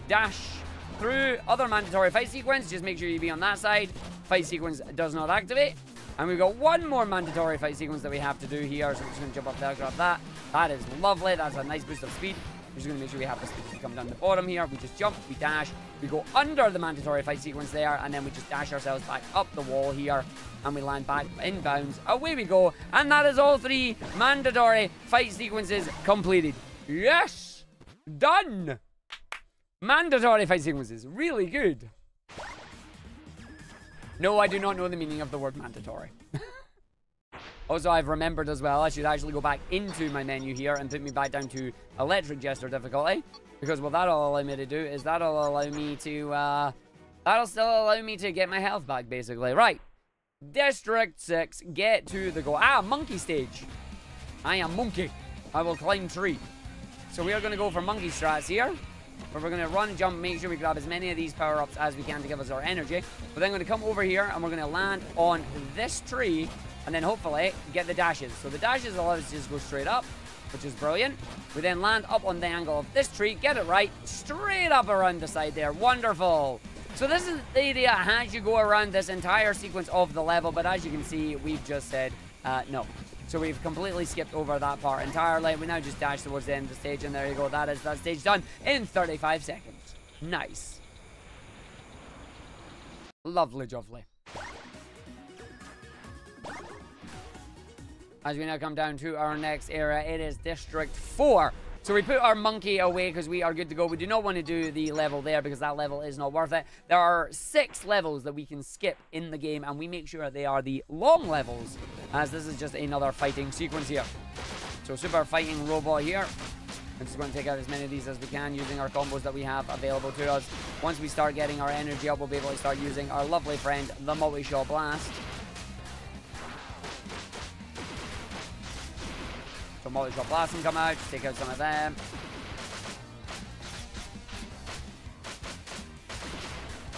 Dash through. Other mandatory fight sequence. Just make sure you be on that side. Fight sequence does not activate. And we've got one more mandatory fight sequence that we have to do here. So we're just going to jump up there, grab that. That is lovely. That's a nice boost of speed. We're just going to make sure we have the speed to come down the bottom here. We just jump, we dash, we go under the mandatory fight sequence there, and then we just dash ourselves back up the wall here, and we land back in bounds. Away we go. And that is all 3 mandatory fight sequences completed. Yes! Done! Mandatory fight sequences. Really good. No, I do not know the meaning of the word mandatory. Also, I've remembered as well, I should actually go back into my menu here and put me back down to electric Jester difficulty. Because what that'll allow me to do is that'll allow me to, that'll still allow me to get my health back, basically. Right. District 6, get to the goal. Ah, monkey stage. I am monkey. I will climb tree. So we are going to go for monkey strats here. Where we're going to run, jump, make sure we grab as many of these power-ups as we can to give us our energy. We're then going to come over here and we're going to land on this tree and then hopefully get the dashes. So the dashes allow us to just go straight up, which is brilliant. We then land up on the angle of this tree, get it right, straight up around the side there. Wonderful. So this is the idea as you go around this entire sequence of the level, but as you can see, we've just said no. So we've completely skipped over that part entirely. We now just dash towards the end of the stage, and there you go. That is that stage done in 35 seconds. Nice. Lovely, lovely. As we now come down to our next area, it is District 4. So we put our monkey away because we are good to go. We do not want to do the level there because that level is not worth it. There are 6 levels that we can skip in the game, and we make sure they are the long levels, as this is just another fighting sequence here. So super fighting robot here. I'm just going to take out as many of these as we can using our combos that we have available to us. Once we start getting our energy up, we'll be able to start using our lovely friend, the multi-shot blast. So multi-shot blast can come out, take out some of them.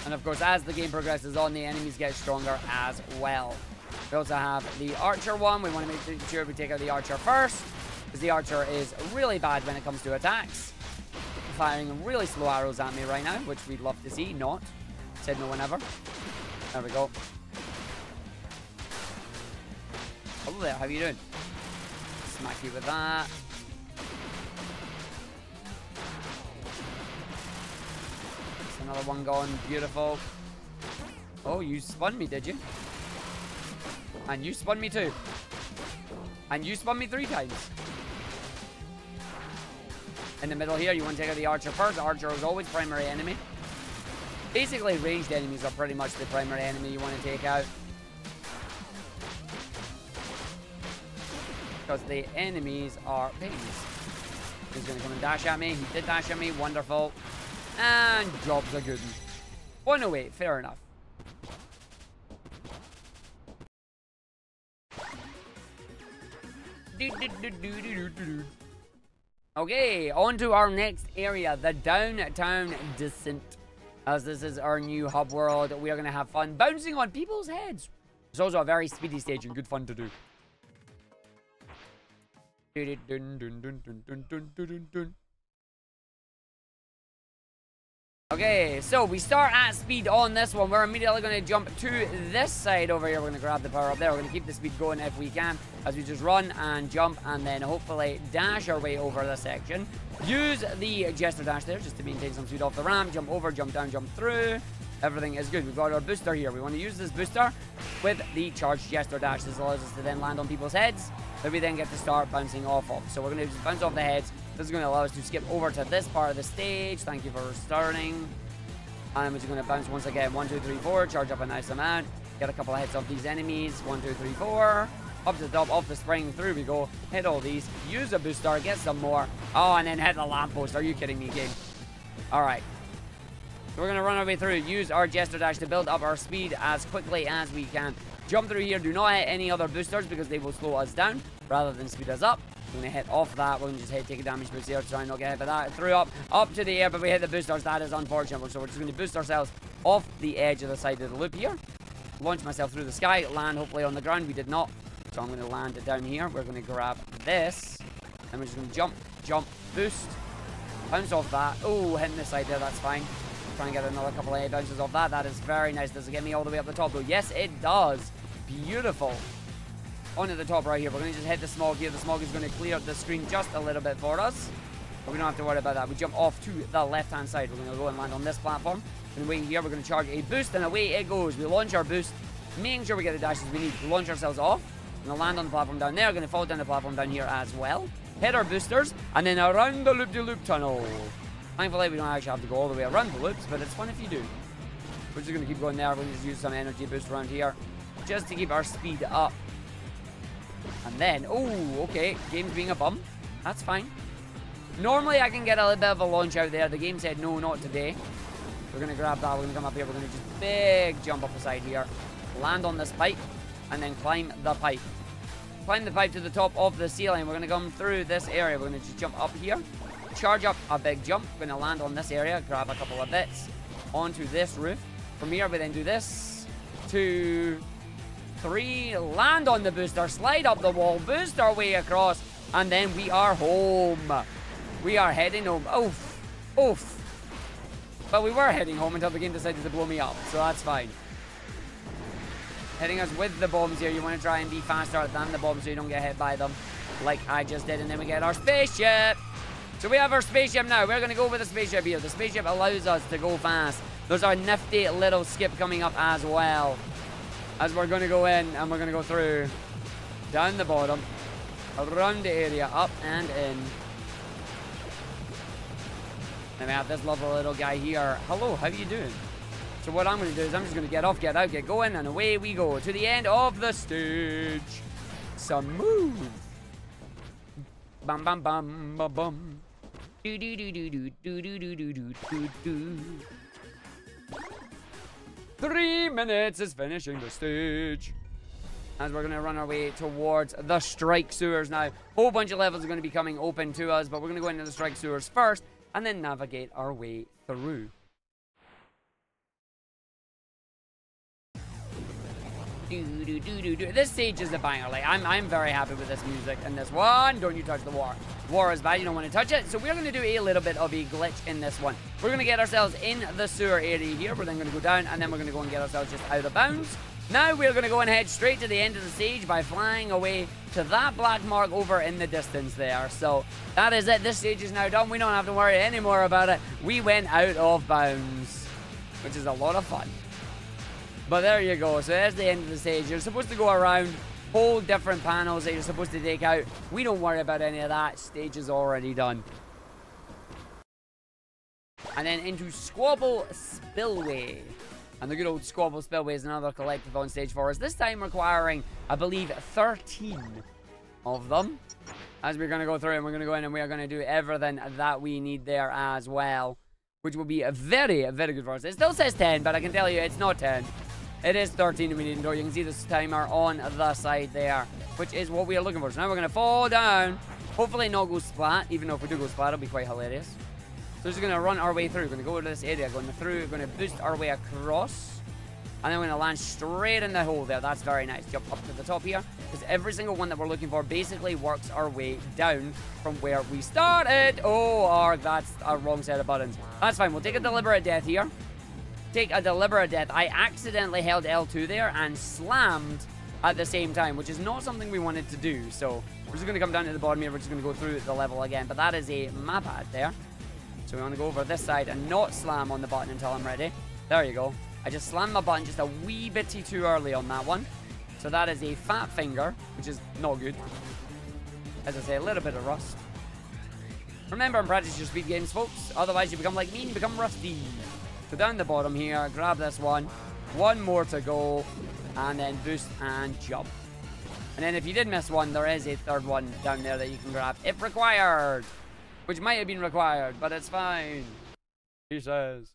And of course, as the game progresses on, the enemies get stronger as well. We also have the archer one. We want to make sure we take out the archer first, because the archer is really bad when it comes to attacks. Firing really slow arrows at me right now, which we'd love to see. Not. Said no one ever. There we go. Hello there, how you doing? Smack you with that. There's another one gone. Beautiful. Oh, you spun me, did you? And you spun me too. And you spun me 3 times. In the middle here, you want to take out the archer first. The archer is always primary enemy. Basically, ranged enemies are pretty much the primary enemy you want to take out. Because the enemies are pigs. He's going to come and dash at me. He did dash at me. Wonderful. And job's a good one. 108. Fair enough. Okay, on to our next area, the Downtown Descent. As this is our new hub world, we are going to have fun bouncing on people's heads. It's also a very speedy stage and good fun to do. Okay, so we start at speed on this one. We're immediately going to jump to this side over here. We're going to grab the power up there. We're going to keep the speed going if we can, as we just run and jump and then hopefully dash our way over the section. Use the Jester dash there just to maintain some speed off the ramp. Jump over, jump down, jump through. Everything is good. We've got our booster here. We want to use this booster with the charged Jester dash. This allows us to then land on people's heads that we then get to start bouncing off of. So we're going to just bounce off the heads. This is going to allow us to skip over to this part of the stage. Thank you for starting. And we're just going to bounce once again. 1, 2, 3, 4. Charge up a nice amount. Get a couple of hits off these enemies. 1, 2, 3, 4. Up to the top, off the spring. Through we go. Hit all these. Use a booster. Get some more. Oh, and then hit the lamppost. Are you kidding me, game? Alright. So we're going to run our way through. Use our Jester dash to build up our speed as quickly as we can. Jump through here. Do not hit any other boosters because they will slow us down rather than speed us up. We're going to hit off that. We're going to just hit take a damage boost here to try and not get hit by that. Through up to the air, but we hit the boosters. That is unfortunate. So we're just going to boost ourselves off the edge of the side of the loop here. Launch myself through the sky. Land hopefully on the ground. We did not. So I'm going to land it down here. We're going to grab this. And we're just going to jump, jump, boost. Bounce off that. Oh, hitting this side there. That's fine. Try and get another couple of bounces off that. That is very nice. Does it get me all the way up the top though? Yes, it does. Beautiful. Onto the top right here. We're going to just hit the smog here. The smog is going to clear the screen just a little bit for us. But we don't have to worry about that. We jump off to the left-hand side. We're going to go and land on this platform. And wait here. We're going to charge a boost and away it goes. We launch our boost. Making sure we get the dashes we need to launch ourselves off. We're going to land on the platform down there. We're going to fall down the platform down here as well. Hit our boosters. And then around the loop-de-loop tunnel. Thankfully, we don't actually have to go all the way around the loops, but it's fun if you do. We're just going to keep going there. We're going to just use some energy boost around here just to keep our speed up. And then, oh, okay, game's being a bum. That's fine. Normally, I can get a little bit of a launch out there. The game said, no, not today. We're going to grab that. We're going to come up here. We're going to just big jump up the side here. Land on this pipe, and then climb the pipe. Climb the pipe to the top of the ceiling. We're going to come through this area. We're going to just jump up here. charge up a big jump. We're going to land on this area, grab a couple of bits onto this roof. From here, we then do this. 2, 3, land on the booster, slide up the wall, boost our way across, and then we are home. We are heading home. Oof. Oof. But we were heading home until the game decided to blow me up, so that's fine. Hitting us with the bombs here. You want to try and be faster than the bombs so you don't get hit by them, like I just did. And then we get our spaceship. So we have our spaceship now. We're going to go with the spaceship here. The spaceship allows us to go fast. There's our nifty little skip coming up as well, as we're going to go in and we're going to go through, down the bottom, around the area, up and in. And we have this lovely little guy here. Hello, how you doing? So what I'm going to do is I'm just going to get off, get out, get going, and away we go to the end of the stage. Some move. Bum bum bum bum bum. Do do do do do do do do do do do. 3 minutes is finishing the stage. As we're going to run our way towards the strike sewers now. A whole bunch of levels are going to be coming open to us, but we're going to go into the strike sewers first and then navigate our way through. This stage is a banger. Like, I'm very happy with this music and this one. Don't you touch the water. Water is bad. You don't want to touch it. So we're going to do a little bit of a glitch in this one. We're going to get ourselves in the sewer area here. We're then going to go down and then we're going to go and get ourselves just out of bounds. Now we're going to go and head straight to the end of the stage by flying away to that black mark over in the distance there. So that is it. This stage is now done. We don't have to worry anymore about it. We went out of bounds, which is a lot of fun. But there you go. So there's the end of the stage. You're supposed to go around whole different panels that you're supposed to take out. We don't worry about any of that. Stage is already done. And then into Squabble Spillway. And the good old Squabble Spillway is another collectathon stage for us. This time requiring, I believe, 13 of them. As we're going to go through and we're going to go in and we are going to do everything that we need there as well. Which will be a very, very good for us. It still says 10, but I can tell you it's not 10. It is 13 and we need to do. You can see this timer on the side there, which is what we are looking for. So now we're going to fall down. Hopefully not go splat. Even though if we do go splat, it'll be quite hilarious. So we're just going to run our way through. We're going to go to this area, going through. We're going to boost our way across. And then we're going to land straight in the hole there. That's very nice. Jump up to the top here. Because every single one that we're looking for basically works our way down from where we started. Oh, that's a wrong set of buttons. That's fine. We'll take a deliberate death here. Take a deliberate death. I accidentally held L2 there and slammed at the same time, which is not something we wanted to do. So we're just going to come down to the bottom here. We're just going to go through the level again. But that is my bad there. So we want to go over this side and not slam on the button until I'm ready. There you go. I just slammed my button just a wee bitty too early on that one. So that is a fat finger, which is not good. As I say, a little bit of rust. Remember, and practice your speed games, folks. Otherwise, you become like me and you become rusty. So down the bottom here, grab this one. One more to go. And then boost and jump. And then if you did miss one, there is a third one down there that you can grab if required. Which might have been required, but it's fine. He says.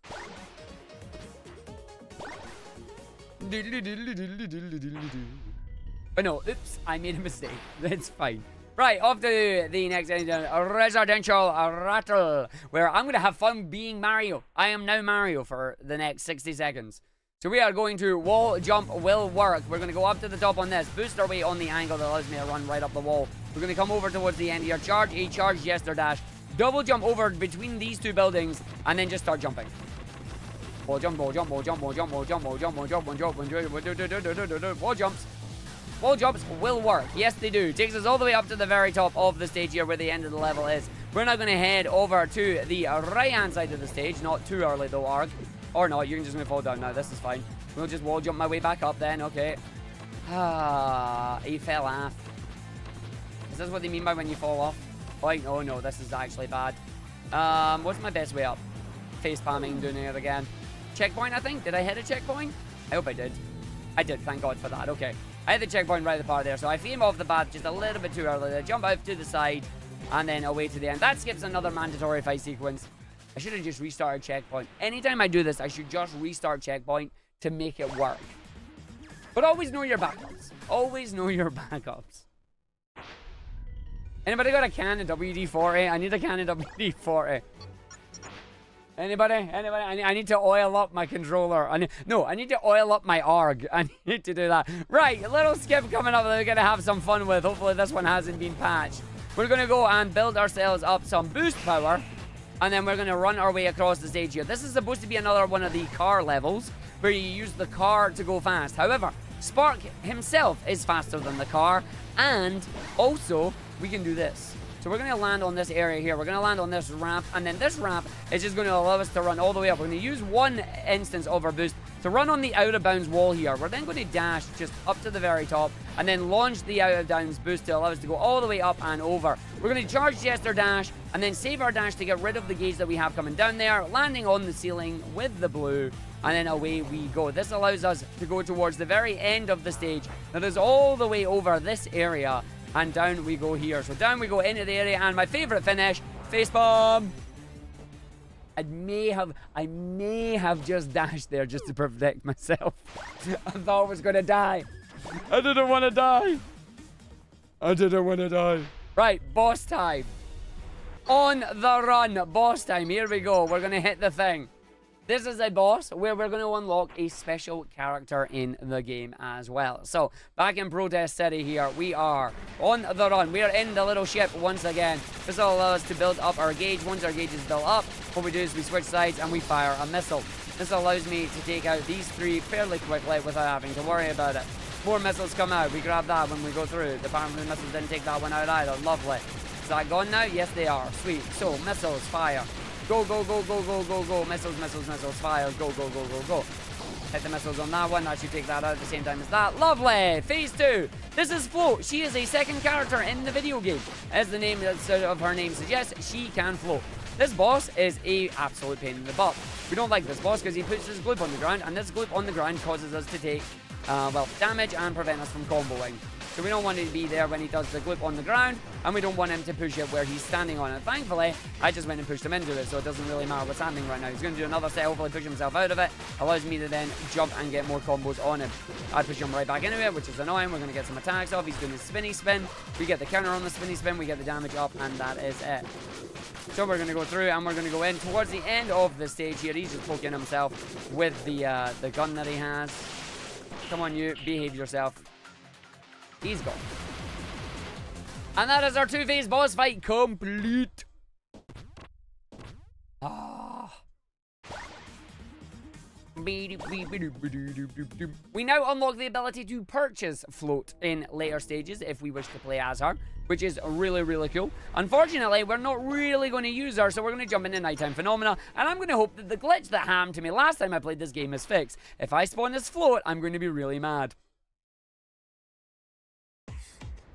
Oh no, oops, I made a mistake. That's fine. Right, off to the next residential rattle, where I'm going to have fun being Mario. I am now Mario for the next 60 seconds. So we are going to wall jump will work. We're going to go up to the top on this, boost our way on the angle that allows me to run right up the wall. We're going to come over towards the end here, charge a charge Jester dash, double jump over between these two buildings, and then just start jumping. Wall jump, wall jump, wall jump, wall jump, wall jump, wall jump, wall jump, wall jump, wall jumps. Wall jumps will work. Yes, they do. Takes us all the way up to the very top of the stage here where the end of the level is. We're now going to head over to the right-hand side of the stage. Not too early, though, Arg. Or not. You're just going to fall down now. This is fine. We'll just wall jump my way back up then. Okay. He fell off. Is this what they mean by when you fall off? Oh, no. This is actually bad. What's my best way up? Face palming, doing it again. Checkpoint, I think. Did I hit a checkpoint? I hope I did. I did. Thank God for that. Okay. I had the checkpoint right at the part there, so I aim off the bat just a little bit too early. I jump out to the side, and then away to the end. That skips another mandatory fight sequence. I should have just restarted checkpoint. Anytime I do this, I should just restart checkpoint to make it work. But always know your backups. Always know your backups. Anybody got a can of WD-40? I need a can of WD-40. Anybody? Anybody? I need to oil up my controller. I need to oil up my arg. I need to do that. Right, a little skip coming up that we're going to have some fun with. Hopefully this one hasn't been patched. We're going to go and build ourselves up some boost power. And then we're going to run our way across the stage here. This is supposed to be another one of the car levels where you use the car to go fast. However, Spark himself is faster than the car. And also, we can do this. So we're going to land on this area here. We're going to land on this ramp. And then this ramp is just going to allow us to run all the way up. We're going to use one instance of our boost to run on the out-of-bounds wall here. We're then going to dash just up to the very top and then launch the out-of-bounds boost to allow us to go all the way up and over. We're going to charge Jester dash and then save our dash to get rid of the gauge that we have coming down there, landing on the ceiling with the blue, and then away we go. This allows us to go towards the very end of the stage that is all the way over this area, and down we go here. So down we go into the area, and my favorite finish, facepalm. I may have just dashed there just to protect myself. I thought I was going to die. I didn't want to die. I didn't want to die. Right, boss time. On the run, boss time. Here we go. We're going to hit the thing. This is a boss where we're going to unlock a special character in the game as well. So, back in Protest City here, we are on the run. We are in the little ship once again. This will allow us to build up our gauge. Once our gauge is built up, what we do is we switch sides and we fire a missile. This allows me to take out these three fairly quickly without having to worry about it. More missiles come out. We grab that when we go through. Apparently the missiles didn't take that one out either. Lovely. Is that gone now? Yes, they are. Sweet. So, missiles, fire. Go, go, go, go, go, go, go. Missiles, missiles, missiles, fire. Go, go, go, go, go. Hit the missiles on that one. That should take that out at the same time as that. Lovely. Phase 2. This is Float. She is a second character in the video game. As the name of her name suggests, she can float. This boss is a absolute pain in the butt. We don't like this boss because he puts his gloop on the ground, and this gloop on the ground causes us to take, well, damage and prevent us from comboing. So we don't want it to be there when he does the gloop on the ground, and we don't want him to push it where he's standing on it. Thankfully, I just went and pushed him into it, so it doesn't really matter what's happening right now. He's going to do another set, hopefully push himself out of it. Allows me to then jump and get more combos on him. I push him right back into it, which is annoying. We're going to get some attacks off. He's doing the spinny spin. We get the counter on the spinny spin. We get the damage up, and that is it. So we're going to go through, and we're going to go in towards the end of the stage here. He's just poking himself with the gun that he has. Come on, you. Behave yourself. He's gone. And that is our two-phase boss fight complete. Ah. We now unlock the ability to purchase Float in later stages if we wish to play as her, which is really, really cool. Unfortunately, we're not really going to use her, so we're going to jump into Nighttime Phenomena, and I'm going to hope that the glitch that happened to me last time I played this game is fixed. If I spawn as Float, I'm going to be really mad.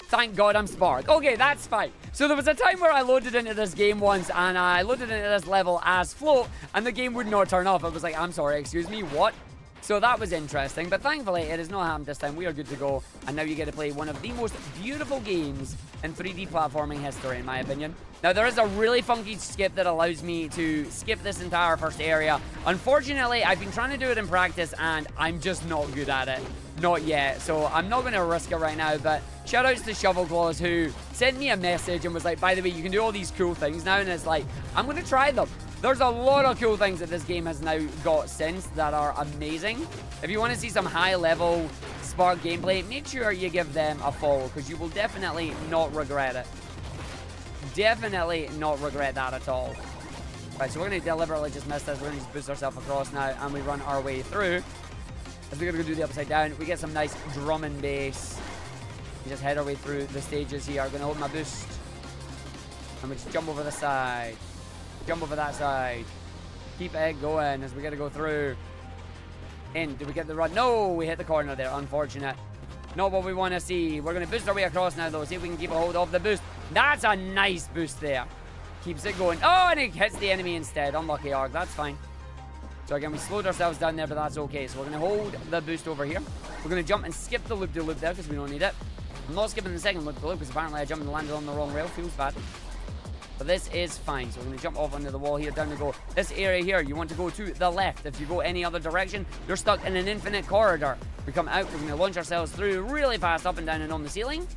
Thank God I'm Spark. Okay, that's fine. So there was a time where I loaded into this game once, and I loaded into this level as Float, and the game would not turn off. It was like, I'm sorry, excuse me, what? So that was interesting, but thankfully it has not happened this time. We are good to go, and now you get to play one of the most beautiful games in 3D platforming history, in my opinion. Now, there is a really funky skip that allows me to skip this entire first area. Unfortunately, I've been trying to do it in practice, and I'm just not good at it. Not yet, so I'm not going to risk it right now, but shoutouts to Shovel Claws, who sent me a message and was like, by the way, you can do all these cool things now, and it's like, I'm going to try them. There's a lot of cool things that this game has now got since that are amazing. If you want to see some high-level Spark gameplay, make sure you give them a follow, because you will definitely not regret it. Definitely not regret that at all. Right, so we're going to deliberately just miss this. We're going to just boost ourselves across now, and we run our way through. As we're going to go do the upside down, we get some nice drum and bass. We just head our way through the stages here. I'm going to hold my boost. And we just jump over the side. Jump over that side. Keep it going as we got to go through. In. Did we get the run? No, we hit the corner there. Unfortunate. Not what we want to see. We're going to boost our way across now, though. See if we can keep a hold of the boost. That's a nice boost there. Keeps it going. Oh, and it hits the enemy instead. Unlucky arc. That's fine. So again, we slowed ourselves down there, but that's okay. So we're going to hold the boost over here. We're going to jump and skip the loop-de-loop there because we don't need it. I'm not skipping the second loop-de-loop because apparently I jumped and landed on the wrong rail. Feels bad. But this is fine. So we're going to jump off onto the wall here. Down we go. This area here, you want to go to the left. If you go any other direction, you're stuck in an infinite corridor. We come out. We're going to launch ourselves through really fast up and down and on the ceiling.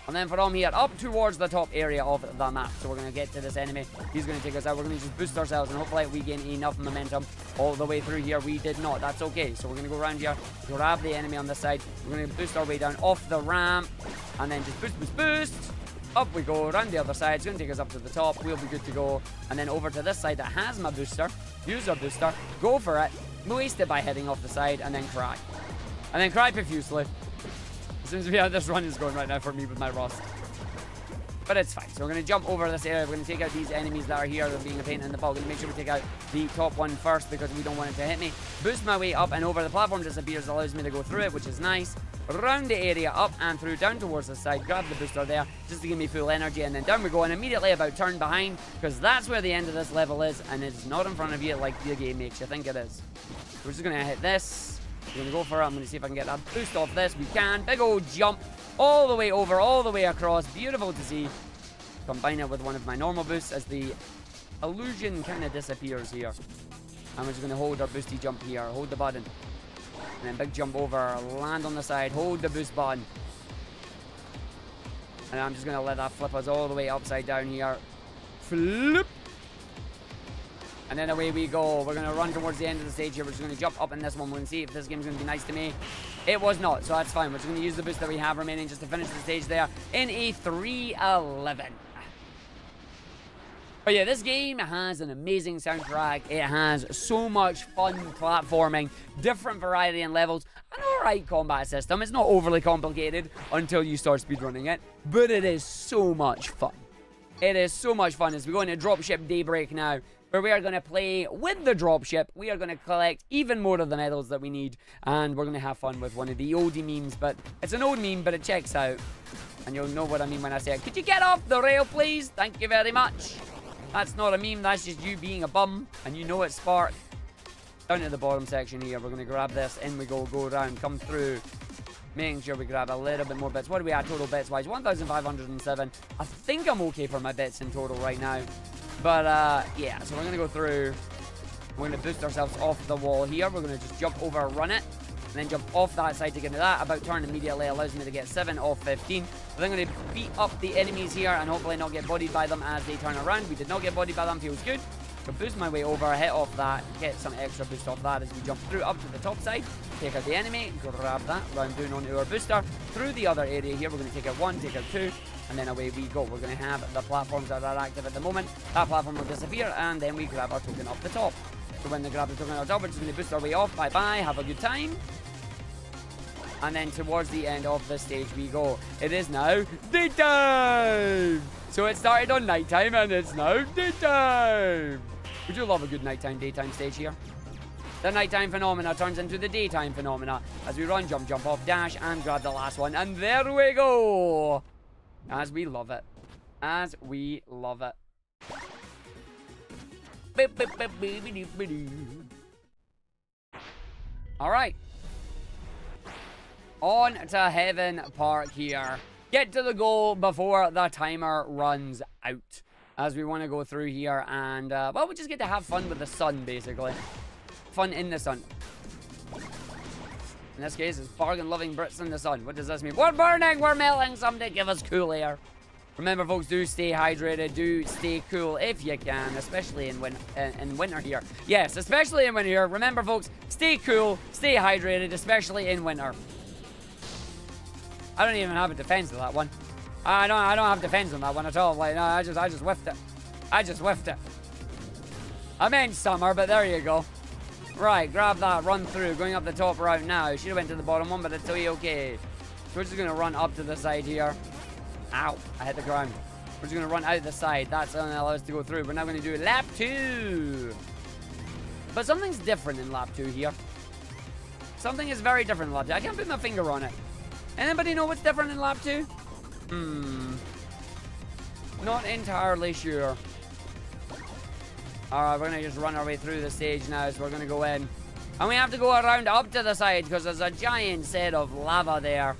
And then from here, up towards the top area of the map. So we're going to get to this enemy. He's going to take us out. We're going to just boost ourselves, and hopefully we gain enough momentum all the way through here. We did not. That's okay. So we're going to go around here, grab the enemy on this side. We're going to boost our way down off the ramp, and then just boost, boost, boost. Up we go, around the other side. It's going to take us up to the top. We'll be good to go. And then over to this side that has my booster. Use our booster. Go for it. Waste it by heading off the side, and then cry. And then cry profusely. Seems to be how this run is going right now for me with my Rust. But it's fine. So we're going to jump over this area. We're going to take out these enemies that are here. They're being a pain in the butt. We're going to make sure we take out the top one first because we don't want it to hit me. Boost my way up and over. The platform disappears. Allows me to go through it, which is nice. Around the area, up and through, down towards the side. Grab the booster there just to give me full energy. And then down we go. And immediately about turn behind because that's where the end of this level is. And it's not in front of you like the game makes you think it is. We're just going to hit this. We're going to go for it. I'm going to see if I can get that boost off this. We can. Big old jump all the way over, all the way across. Beautiful to see. Combine it with one of my normal boosts as the illusion kind of disappears here. And we're just going to hold our boosty jump here. Hold the button. And then big jump over. Land on the side. Hold the boost button. And I'm just going to let that flip us all the way upside down here. Flip. And then away we go. We're going to run towards the end of the stage here. We're just going to jump up in this one. We're going to see if this game's going to be nice to me. It was not, so that's fine. We're just going to use the boost that we have remaining just to finish the stage there in a 3:11. But yeah, this game has an amazing soundtrack. It has so much fun platforming, different variety and levels, an alright combat system. It's not overly complicated until you start speedrunning it, but it is so much fun. It is so much fun as we go into Dropship Daybreak now, where we are going to play with the dropship. We are going to collect even more of the medals that we need, and we're going to have fun with one of the oldie memes. But it's an old meme, but it checks out, and you'll know what I mean when I say it. Could you get off the rail, please? Thank you very much. That's not a meme, that's just you being a bum, and you know it's Spark. Down to the bottom section here, we're going to grab this, in we go, go around, come through. Making sure we grab a little bit more bits. What are we at total bits wise? 1,507. I think I'm okay for my bits in total right now. But, yeah, so we're going to go through. We're going to boost ourselves off the wall here. We're going to just jump over, run it, and then jump off that side to get to that. About turn immediately allows me to get 7 off 15. So I'm going to beat up the enemies here and hopefully not get bodied by them as they turn around. We did not get bodied by them. Feels good. So boost my way over, hit off that, get some extra boost off that as we jump through up to the top side. Take out the enemy, grab that, round down onto our booster. Through the other area here, we're going to take out 1, take out 2, and then away we go. We're going to have the platforms that are active at the moment. That platform will disappear, and then we grab our token up the top. So when they grab the token up the top, we're just going to boost our way off. Bye-bye, have a good time. And then towards the end of the stage we go. It is now daytime! So it started on nighttime, and it's now daytime! Would you love a good nighttime, daytime stage here? The nighttime phenomena turns into the daytime phenomena as we run, jump, jump off, dash, and grab the last one. And there we go! As we love it. As we love it. Alright. On to Heaven Park here. Get to the goal before the timer runs out. As we want to go through here and, well, we just get to have fun with the sun, basically. Fun in the sun. In this case, it's bargain-loving Brits in the sun. What does this mean? We're burning, we're melting, somebody give us cool air. Remember, folks, do stay hydrated, do stay cool if you can, especially in winter here. Yes, especially in winter here. Remember, folks, stay cool, stay hydrated, especially in winter. I don't even have a defense to that one. I don't have defense on that one at all. Like, no, I just whiffed it. I just whiffed it. I meant summer, but there you go. Right, grab that, run through, going up the top right now. Should have went to the bottom one, but it's okay. So we're just gonna run up to the side here. Ow, I hit the ground. We're just gonna run out the side. That's gonna allow us to go through. We're now gonna do lap 2. But something's different in lap 2 here. Something is very different in lap 2. I can't put my finger on it. Anybody know what's different in lap 2? Not entirely sure. Alright, we're going to just run our way through the stage now, so we're going to go in. And we have to go around up to the side, because there's a giant set of lava there.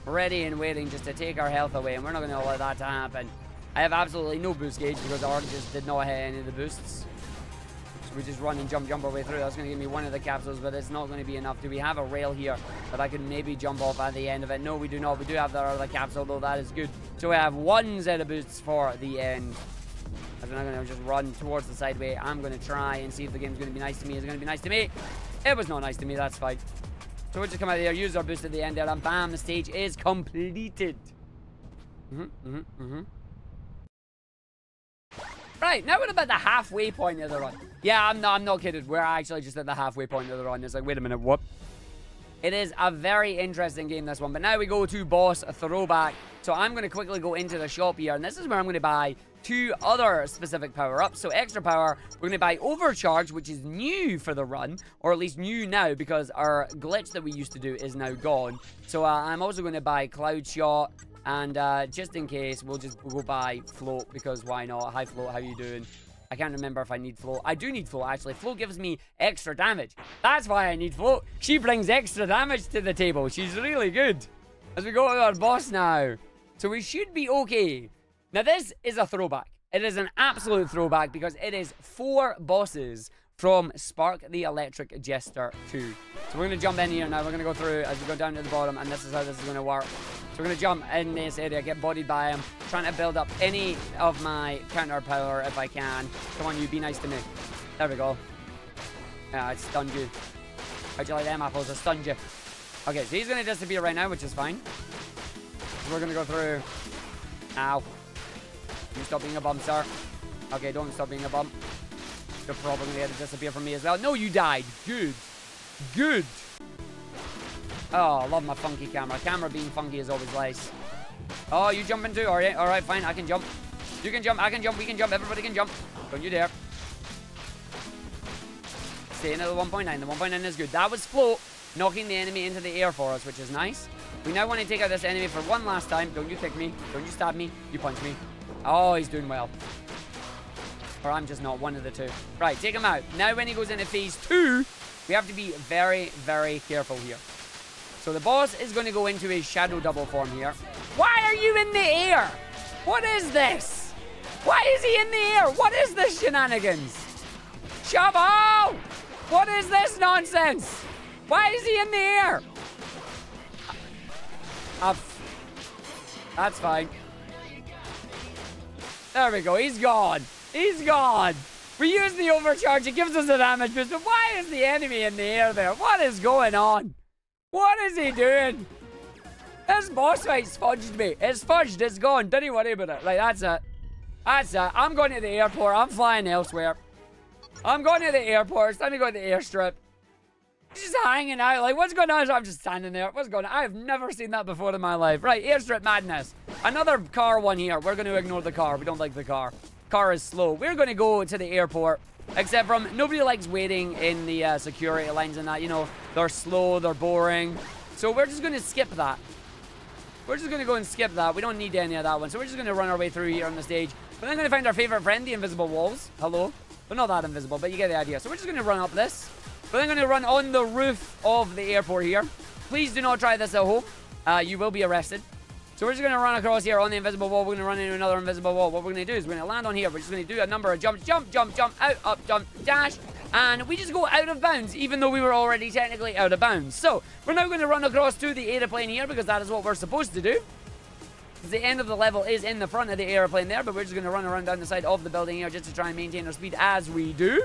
Ready and waiting just to take our health away, and we're not going to allow that to happen. I have absolutely no boost gauge, because our just did not hit any of the boosts. So we just run and jump our way through. That's going to give me one of the capsules, but it's not going to be enough. Do we have a rail here that I could maybe jump off at the end of it? No, we do not. We do have the other capsule, though. That is good. So we have one set of boosts for the end. I'm not going to just run towards the sideway. I'm going to try and see if the game's going to be nice to me. Is it going to be nice to me? It was not nice to me. That's fine. So we'll just come out there, use our boost at the end there, and bam, the stage is completed. Right, now we're about the halfway point of the run. Yeah, I'm not kidding. We're actually just at the halfway point of the run. It's like, wait a minute, what? It is a very interesting game, this one. But now we go to boss throwback. So I'm going to quickly go into the shop here. And this is where I'm going to buy 2 other specific power-ups. So extra power, we're going to buy overcharge, which is new for the run. Or at least new now, because our glitch that we used to do is now gone. So I'm also going to buy cloud shot. And just in case, we'll go buy float, because why not? Hi float, how you doing? I can't remember if I need float. I do need float, actually. Float gives me extra damage. That's why I need float. She brings extra damage to the table. She's really good. As we go to our boss now. So we should be okay. Now, this is a throwback. It is an absolute throwback because it is 4 bosses from Spark the Electric Jester 2. So we're going to jump in here now. We're going to go through as we go down to the bottom, and this is how this is going to work. So we're going to jump in this area, get bodied by him, trying to build up any of my counter power if I can. Come on, you, be nice to me. There we go. Yeah, it stunned you. How'd you like them apples? I stunned you. Okay, so he's going to disappear right now, which is fine. So we're going to go through. Ow. You stop being a bum, sir. Okay, don't stop being a bum. You're probably going to disappear from me as well. No, you died. Good. Good. Oh, I love my funky camera. Camera being funky is always nice. Oh, you jumping too? Alright, alright, fine. I can jump. You can jump. I can jump. We can jump. Everybody can jump. Don't you dare. Staying at the 1.9. The 1.9 is good. That was float, knocking the enemy into the air for us, which is nice. We now want to take out this enemy for one last time. Don't you kick me. Don't you stab me. You punch me. Oh, he's doing well. Or I'm just not, one of the two. Right, take him out. Now when he goes into phase 2, we have to be very, very careful here. So the boss is going to go into a shadow double form here. Why are you in the air? What is this? Why is he in the air? What is this shenanigans? Shovel! What is this nonsense? Why is he in the air? That's fine. There we go. He's gone. He's gone. We use the overcharge. It gives us the damage boost. But why is the enemy in the air there? What is going on? What is he doing? This boss fight's fudged me. It's fudged. It's gone. Don't you worry about it. Like, that's it. That's it. I'm going to the airport. I'm flying elsewhere. I'm going to the airport. It's time to go to the airstrip. Just hanging out. Like, what's going on? So I'm just standing there. What's going on? I have never seen that before in my life. Right, airstrip madness. Another car one here. We're going to ignore the car. We don't like the car. Car is slow. We're going to go to the airport. Except from, nobody likes waiting in the security lines and that. You know, they're slow, they're boring. So we're just going to skip that. We're just going to go and skip that. We don't need any of that one. So we're just going to run our way through here on the stage. But then I'm going to find our favorite friend, the invisible walls. Hello. They're not that invisible, but you get the idea. So we're just going to run up this. But I'm going to run on the roof of the airport here. Please do not try this at home. You will be arrested. So we're just going to run across here on the invisible wall. We're going to run into another invisible wall. What we're going to do is we're going to land on here. We're just going to do a number of jumps. Jump, jump, jump, out, up, jump, dash. And we just go out of bounds, even though we were already technically out of bounds. So we're now going to run across to the airplane here because that is what we're supposed to do. The end of the level is in the front of the airplane there, but we're just going to run around down the side of the building here just to try and maintain our speed as we do.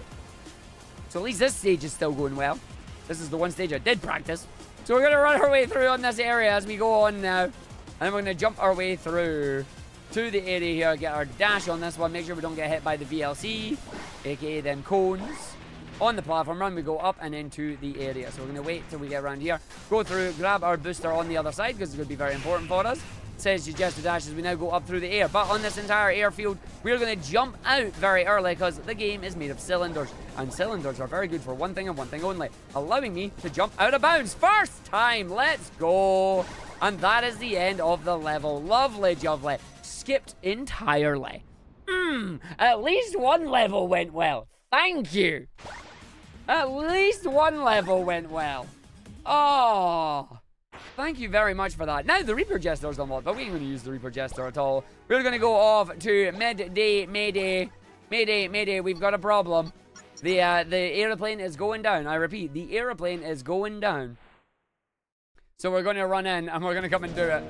So at least this stage is still going well. This is the one stage I did practice. So we're going to run our way through on this area as we go on now. And then we're going to jump our way through to the area here, get our dash on this one, make sure we don't get hit by the VLC, aka them cones. On the platform run, we go up and into the area. So we're going to wait till we get around here, go through, grab our booster on the other side because it's going to be very important for us. It says Jester dash as we now go up through the air. But on this entire airfield, we're going to jump out very early because the game is made of cylinders. And cylinders are very good for one thing and one thing only, allowing me to jump out of bounds. First time, let's go. And that is the end of the level. Lovely, lovely. Skipped entirely. At least one level went well. Thank you. At least one level went well. Oh, thank you very much for that. Now the Reaper Jester's unlocked, but we ain't going to use the Reaper Jester at all. We're going to go off to midday, mayday, mayday, mayday. We've got a problem. The aeroplane is going down. I repeat, the aeroplane is going down. So we're going to run in and we're going to come and do it.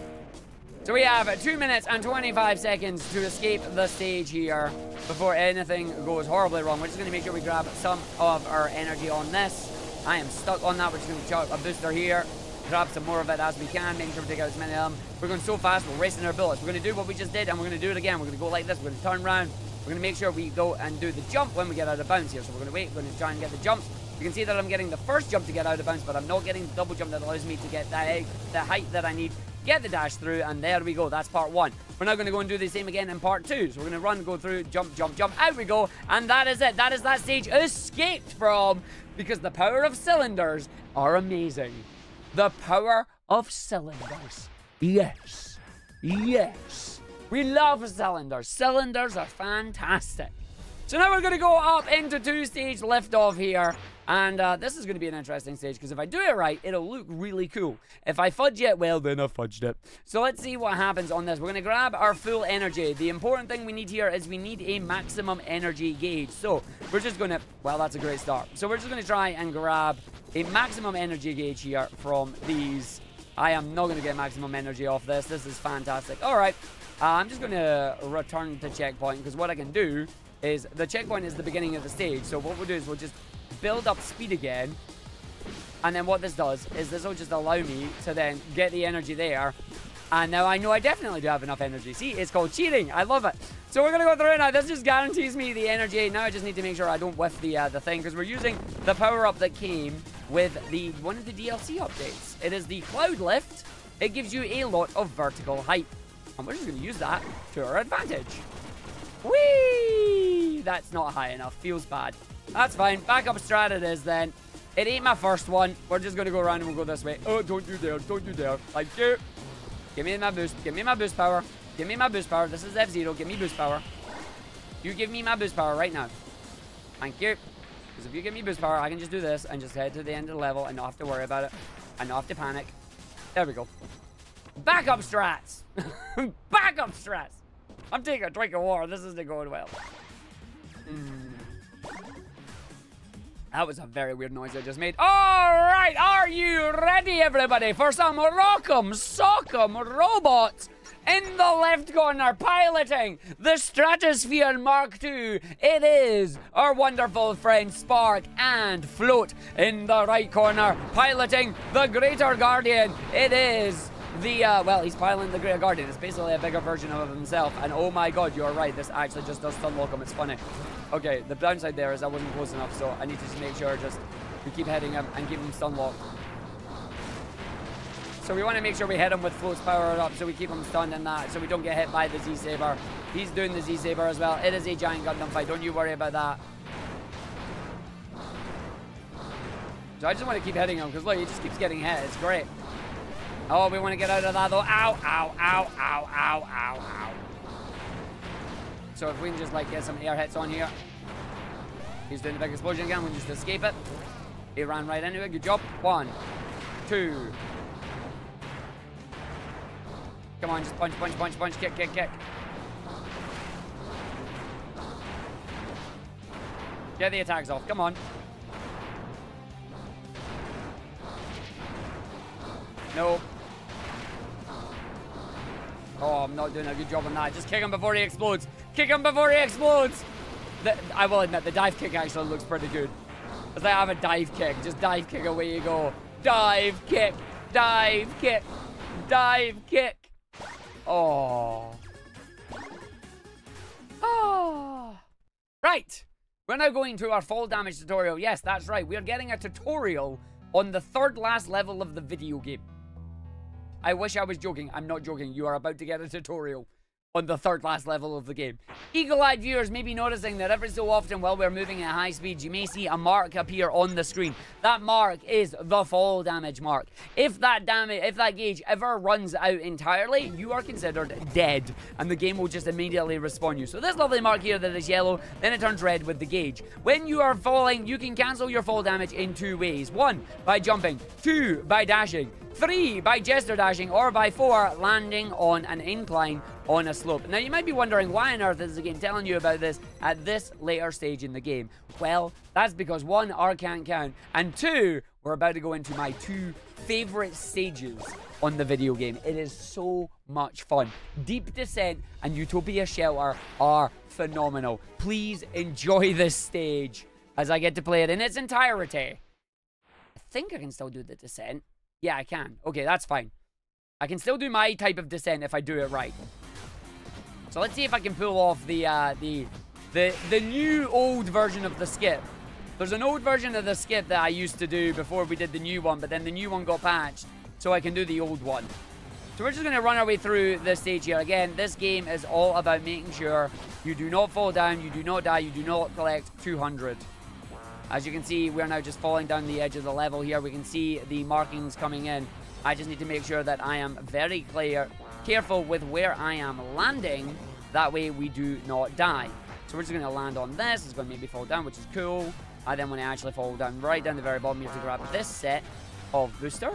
So we have 2 minutes and 25 seconds to escape the stage here before anything goes horribly wrong. We're just going to make sure we grab some of our energy on this. I am stuck on that. We're just going to chuck a booster here. Grab some more of it as we can. Making sure we take out as many of them. We're going so fast. We're wasting our bullets. We're going to do what we just did and we're going to do it again. We're going to go like this. We're going to turn around. We're going to make sure we go and do the jump when we get out of bounds here. So we're going to wait. We're going to try and get the jumps. You can see that I'm getting the first jump to get out of bounds, but I'm not getting the double jump that allows me to get the height that I need. Get the dash through, and there we go. That's part 1. We're now going to go and do the same again in part 2. So we're going to run, go through, jump, jump, jump. Out we go, and that is it. That is that stage escaped from, because the power of cylinders are amazing. The power of cylinders. Yes. Yes. We love cylinders. Cylinders are fantastic. So now we're going to go up into 2-stage liftoff here. And this is going to be an interesting stage, because if I do it right, it'll look really cool. If I fudge it, well, then I fudged it. So let's see what happens on this. We're going to grab our full energy. The important thing we need here is we need a maximum energy gauge. So we're just going to, well, that's a great start. So we're just going to try and grab a maximum energy gauge here from these. I am not going to get maximum energy off this. This is fantastic. All right. I'm just going to return to checkpoint, because what I can do is the checkpoint is the beginning of the stage. So what we'll do is we'll just build up speed again, and then what this does is this will just allow me to then get the energy there, and now I know I definitely do have enough energy. See, it's called cheating. I love it. So we're gonna go through it now. This just guarantees me the energy. Now I just need to make sure I don't whiff the thing, because we're using the power-up that came with one of the DLC updates. It is the Cloud Lift. It gives you a lot of vertical height, and we're just gonna use that to our advantage. Whee! That's not high enough. Feels bad. That's fine. Backup strat it is then. It ain't my first one. We're just going to go around and we'll go this way. Oh, don't you dare. Don't you dare. Thank you. Give me my boost. Give me my boost power. Give me my boost power. This is F-Zero. Give me boost power. You give me my boost power right now. Thank you. Because if you give me boost power, I can just do this and just head to the end of the level and not have to worry about it. And not have to panic. There we go. Backup strats. Backup strats. I'm taking a drink of water. This isn't going well. That was a very weird noise I just made. All right, are you ready, everybody, for some rock'em sock'em robots in the left corner piloting the Stratosphere Mark II? It is our wonderful friend Spark and Float in the right corner piloting the Greater Guardian. It is the, well, he's piloting the Greater Guardian. It's basically a bigger version of himself. And oh my god, you're right. This actually just does stun lock him. It's funny. Okay, the downside there is I wasn't close enough, so I need to just make sure we keep hitting him and keep him stun locked. So we want to make sure we hit him with Float's power up so we keep him stunned and that, so we don't get hit by the Z-Saber. He's doing the Z-Saber as well. It is a giant Gundam fight. Don't you worry about that. So I just want to keep hitting him because look, he just keeps getting hit. It's great. Oh, we want to get out of that though. Ow, ow, ow, ow, ow, ow, ow. So if we can just like get some air hits on here. He's doing the big explosion again. We can just escape it. He ran right into it. Good job. 1, 2. Come on, just punch, punch, punch, punch, kick, kick, kick. Get the attacks off. Come on. No. Oh, I'm not doing a good job on that. Just kick him before he explodes. Kick him before he explodes. I will admit, the dive kick actually looks pretty good. It's like I have a dive kick. Just dive kick, away you go. Dive kick. Dive kick. Dive kick. Oh. Oh. Right. We're now going to our fall damage tutorial. Yes, that's right. We're getting a tutorial on the third last level of the video game. I wish I was joking. I'm not joking. You are about to get a tutorial on the third last level of the game. Eagle-eyed viewers may be noticing that every so often while we're moving at high speeds, you may see a mark appear on the screen. That mark is the fall damage mark. If that gauge ever runs out entirely, you are considered dead, and the game will just immediately respawn you. So this lovely mark here that is yellow, then it turns red with the gauge. When you are falling, you can cancel your fall damage in 2 ways. 1, by jumping. 2, by dashing. 3, by Jester dashing, or by 4, landing on an incline on a slope. Now, you might be wondering, why on earth is the game telling you about this at this later stage in the game? Well, that's because 1, R can't count, and 2, we're about to go into my 2 favorite stages on the video game. It is so much fun. Deep Descent and Utopia Shelter are phenomenal. Please enjoy this stage as I get to play it in its entirety. I think I can still do the descent. Yeah, I can. Okay, that's fine. I can still do my type of descent if I do it right. So let's see if I can pull off the new old version of the skip. There's an old version of the skip that I used to do before we did the new one, but then the new one got patched, so I can do the old one. So we're just going to run our way through this stage here. Again, this game is all about making sure you do not fall down, you do not die, you do not collect 200. As you can see, we're now just falling down the edge of the level here. We can see the markings coming in. I just need to make sure that I am very careful with where I am landing. That way we do not die. So we're just going to land on this. It's going to make me fall down, which is cool. I then want to actually fall down right down the very bottom here to grab this set of booster.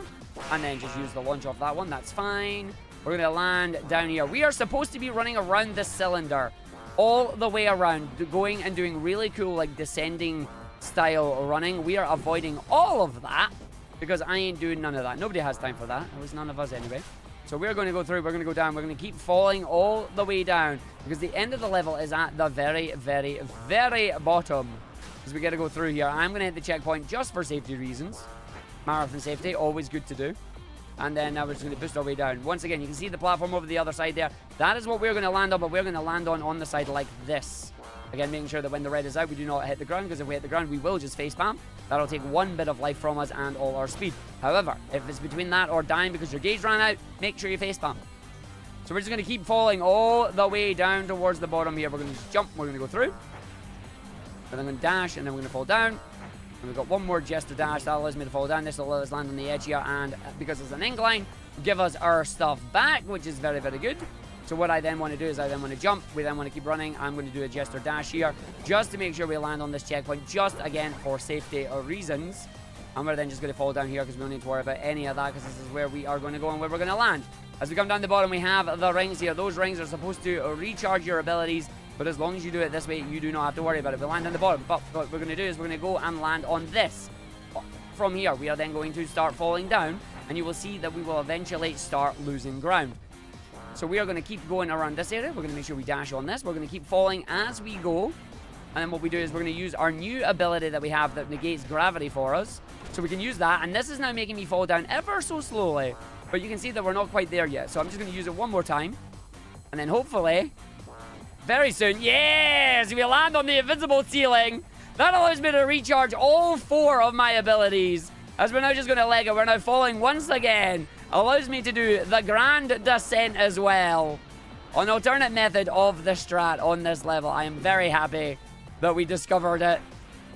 And then just use the launch off that one. That's fine. We're going to land down here. We are supposed to be running around the cylinder all the way around, going and doing really cool, like, descending style running. We are avoiding all of that because I ain't doing none of that. Nobody has time for that. At least none of us anyway. So we're going to go through. We're going to go down. We're going to keep falling all the way down because the end of the level is at the very, very, very bottom. As we got to go through here. I'm going to hit the checkpoint just for safety reasons. Marathon safety, always good to do. And then now we're just going to boost our way down. Once again, you can see the platform over the other side there. That is what we're going to land on, but we're going to land on the side like this. Again, making sure that when the red is out, we do not hit the ground, because if we hit the ground, we will just facepalm. That'll take 1 bit of life from us and all our speed. However, if it's between that or dying because your gauge ran out, make sure you facepalm. So we're just going to keep falling all the way down towards the bottom here. We're going to just jump. We're going to go through. And I'm going to dash, and then we're going to fall down. And we've got one more Jester dash. That allows me to fall down. This will let us land on the edge here. And because it's an incline, give us our stuff back, which is very, very good. So what I then want to do is I then want to jump. We then want to keep running. I'm going to do a Jester dash here just to make sure we land on this checkpoint, just again for safety reasons. And we're then just going to fall down here because we don't need to worry about any of that, because this is where we are going to go and where we're going to land. As we come down the bottom, we have the rings here. Those rings are supposed to recharge your abilities, but as long as you do it this way, you do not have to worry about it. We land on the bottom, but what we're going to do is we're going to go and land on this. From here, we are then going to start falling down, and you will see that we will eventually start losing ground. So we are going to keep going around this area. We're going to make sure we dash on this. We're going to keep falling as we go. And then what we do is we're going to use our new ability that we have that negates gravity for us. So we can use that. And this is now making me fall down ever so slowly. But you can see that we're not quite there yet. So I'm just going to use it one more time. And then hopefully, very soon, yes, we land on the invisible ceiling. That allows me to recharge all 4 of my abilities. As we're now just going to leg it. We're now falling once again. Allows me to do the grand descent as well. An alternate method of the strat on this level. I am very happy that we discovered it.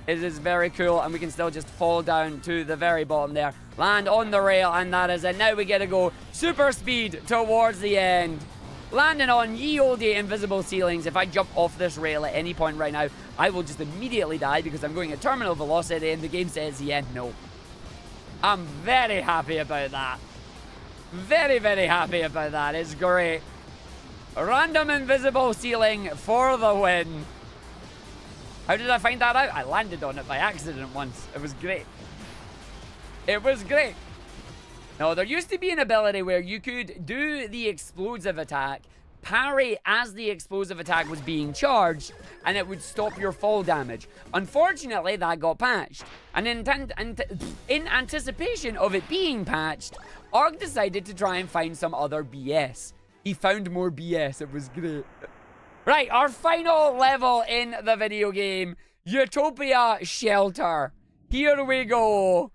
It is very cool, and we can still just fall down to the very bottom there. Land on the rail, and that is it. Now we get to go super speed towards the end. Landing on ye olde invisible ceilings. If I jump off this rail at any point right now, I will just immediately die because I'm going at terminal velocity, and the game says, yeah, no. I'm very happy about that. Very, very happy about that. It's great. Random invisible ceiling for the win. How did I find that out? I landed on it by accident once. It was great. It was great. Now, there used to be an ability where you could do the explosive attack, parry as the explosive attack was being charged, and it would stop your fall damage. Unfortunately, that got patched. And in anticipation of it being patched, Arg decided to try and find some other BS. He found more BS. It was great. Right, our final level in the video game, Utopia Shelter. Here we go.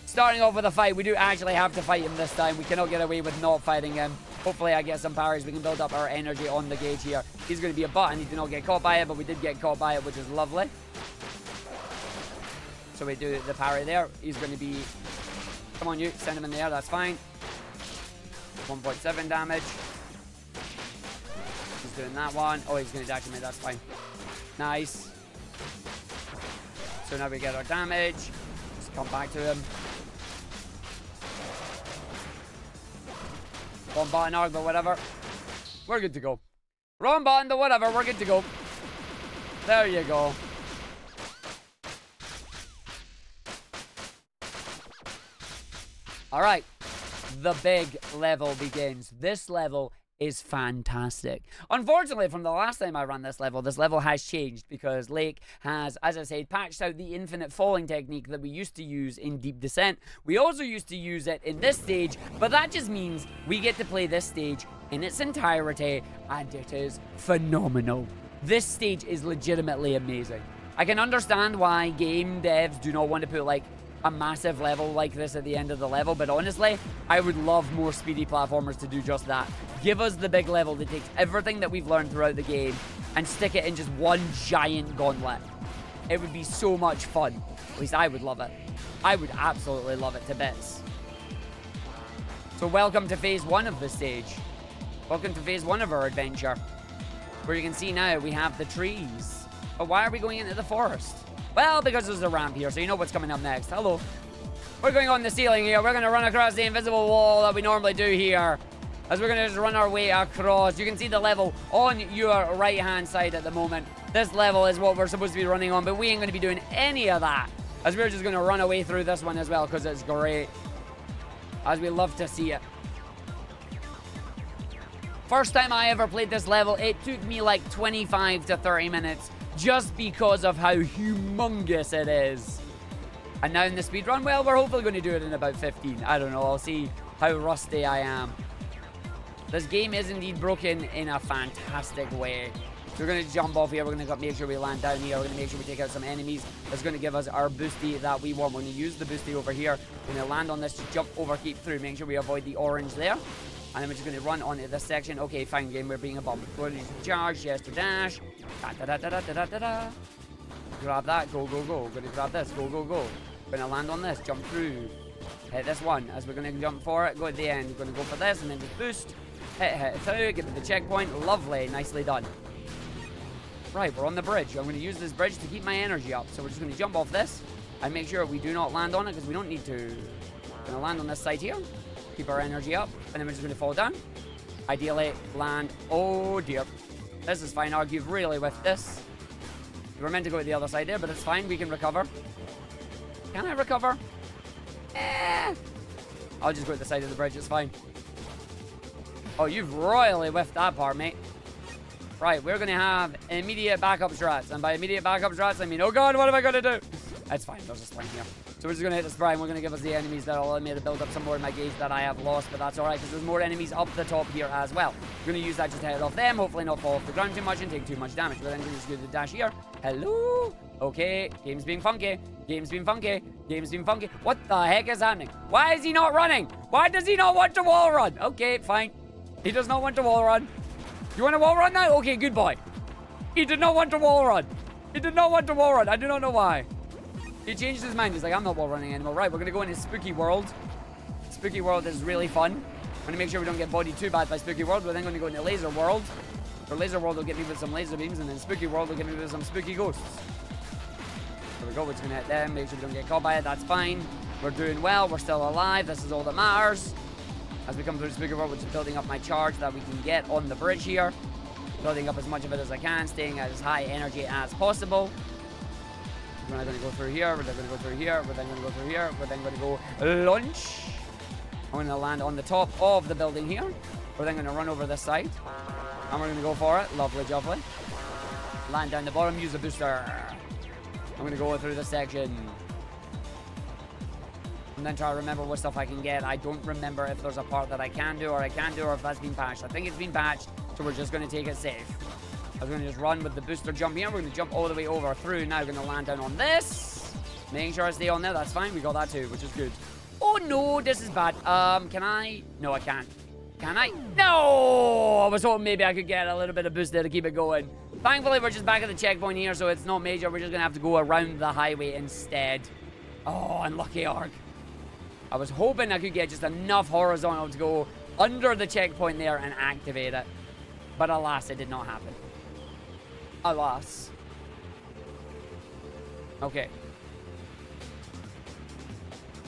Starting off with a fight. We do actually have to fight him this time. We cannot get away with not fighting him. Hopefully I get some parries. We can build up our energy on the gauge here. He's going to be a butt. I need to not get caught by it, but we did get caught by it, which is lovely. So we do the parry there. He's going to be... Come on, you. Send him in there. That's fine. 1.7 damage. He's doing that one. Oh, he's going to dash me. That's fine. Nice. So now we get our damage. Just come back to him. One button arc, but whatever. We're good to go. Wrong button, but whatever. We're good to go. There you go. All right. The big level begins. This level is fantastic. Unfortunately, from the last time I ran this level has changed because Lake has, as I said, patched out the infinite falling technique that we used to use in Deep Descent. We also used to use it in this stage, but that just means we get to play this stage in its entirety, and it is phenomenal. This stage is legitimately amazing. I can understand why game devs do not want to put, like, a massive level like this at the end of the level, but honestly, I would love more speedy platformers to do just that. Give us the big level that takes everything that we've learned throughout the game and stick it in just one giant gauntlet. It would be so much fun. At least I would love it. I would absolutely love it to bits. So welcome to phase 1 of the stage. Welcome to phase 1 of our adventure. Where you can see now we have the trees. But why are we going into the forest? Well, because there's a ramp here, so you know what's coming up next. Hello. We're going on the ceiling here. We're going to run across the invisible wall that we normally do here. As we're going to just run our way across. You can see the level on your right-hand side at the moment. This level is what we're supposed to be running on, but we ain't going to be doing any of that. As we're just going to run away through this one as well, because it's great. As we love to see it. First time I ever played this level, it took me like 25 to 30 minutes. Just because of how humongous it is. And now in the speedrun, well, we're hopefully going to do it in about 15. I don't know. I'll see how rusty I am. This game is indeed broken in a fantastic way. So we're going to jump off here. We're going to make sure we land down here. We're going to make sure we take out some enemies. That's going to give us our boosty that we want. We're going to use the boosty over here. We're going to land on this, jump over, keep through. Make sure we avoid the orange there. And then we're just going to run onto this section. Okay, fine, game. We're being a bum. We're going to charge, Jester dash. Da-da-da-da-da-da-da. Grab that. Go, go, go. We're going to grab this. Go, go, go. We're going to land on this. Jump through. Hit this one. As we're going to jump for it, go at the end. We're going to go for this and then just boost. Hit through. Get to the checkpoint. Lovely. Nicely done. Right, we're on the bridge. I'm going to use this bridge to keep my energy up. So we're just going to jump off this and make sure we do not land on it because we don't need to. We're going to land on this side here. Keep our energy up, and then we're just going to fall down. Ideally, land. Oh, dear. This is fine. Argue really with this. We were meant to go to the other side there, but it's fine. We can recover. Can I recover? I'll just go to the side of the bridge. It's fine. Oh, you've royally whiffed that part, mate. Right, we're going to have immediate backup strats. And by immediate backup strats, I mean, oh, God, what am I going to do? That's fine. There's a spring here. So we're just going to hit the spray, and we're going to give us the enemies that will allow me to build up some more in my gauge that I have lost, but that's alright, because there's more enemies up the top here as well. We're going to use that just to head off them, hopefully not fall off the ground too much and take too much damage. We're then going to just do the dash here. Hello? Okay, game's being funky. Game's being funky. Game's being funky. What the heck is happening? Why is he not running? Why does he not want to wall run? Okay, fine. He does not want to wall run. You want to wall run now? Okay, good boy. He did not want to wall run. He did not want to wall run. I do not know why. He changed his mind. He's like, I'm not wall running anymore. Right, we're going to go into Spooky World. Spooky World is really fun. I'm going to make sure we don't get bodied too bad by Spooky World. We're then going to go into Laser World. For Laser World will get me with some laser beams, and then Spooky World will get me with some spooky ghosts. There we go. We're just going to hit them. Make sure we don't get caught by it. That's fine. We're doing well. We're still alive. This is all that matters. As we come through Spooky World, we're just building up my charge that we can get on the bridge here. Building up as much of it as I can, staying at as high energy as possible. We're not going to go through here. We're then going to go through here. We're then going to go through here. We're then going to go launch. I'm going to land on the top of the building here. We're then going to run over this side. And we're going to go for it. Lovely, lovely. Land down the bottom. Use the booster. I'm going to go through this section. And then try to remember what stuff I can get. I don't remember if there's a part that I can do or I can't do or if that's been patched. I think it's been patched, so we're just going to take it safe. I'm going to just run with the booster jump here. We're going to jump all the way over through. Now we're going to land down on this. Making sure I stay on there. That's fine. We got that too, which is good. Oh, no. This is bad. Can I? No, I can't. Can I? No! I was hoping maybe I could get a little bit of boost there to keep it going. Thankfully, we're just back at the checkpoint here, so it's not major. We're just going to have to go around the highway instead. Oh, unlucky Arg. I was hoping I could get just enough horizontal to go under the checkpoint there and activate it. But alas, it did not happen. Alas. Okay.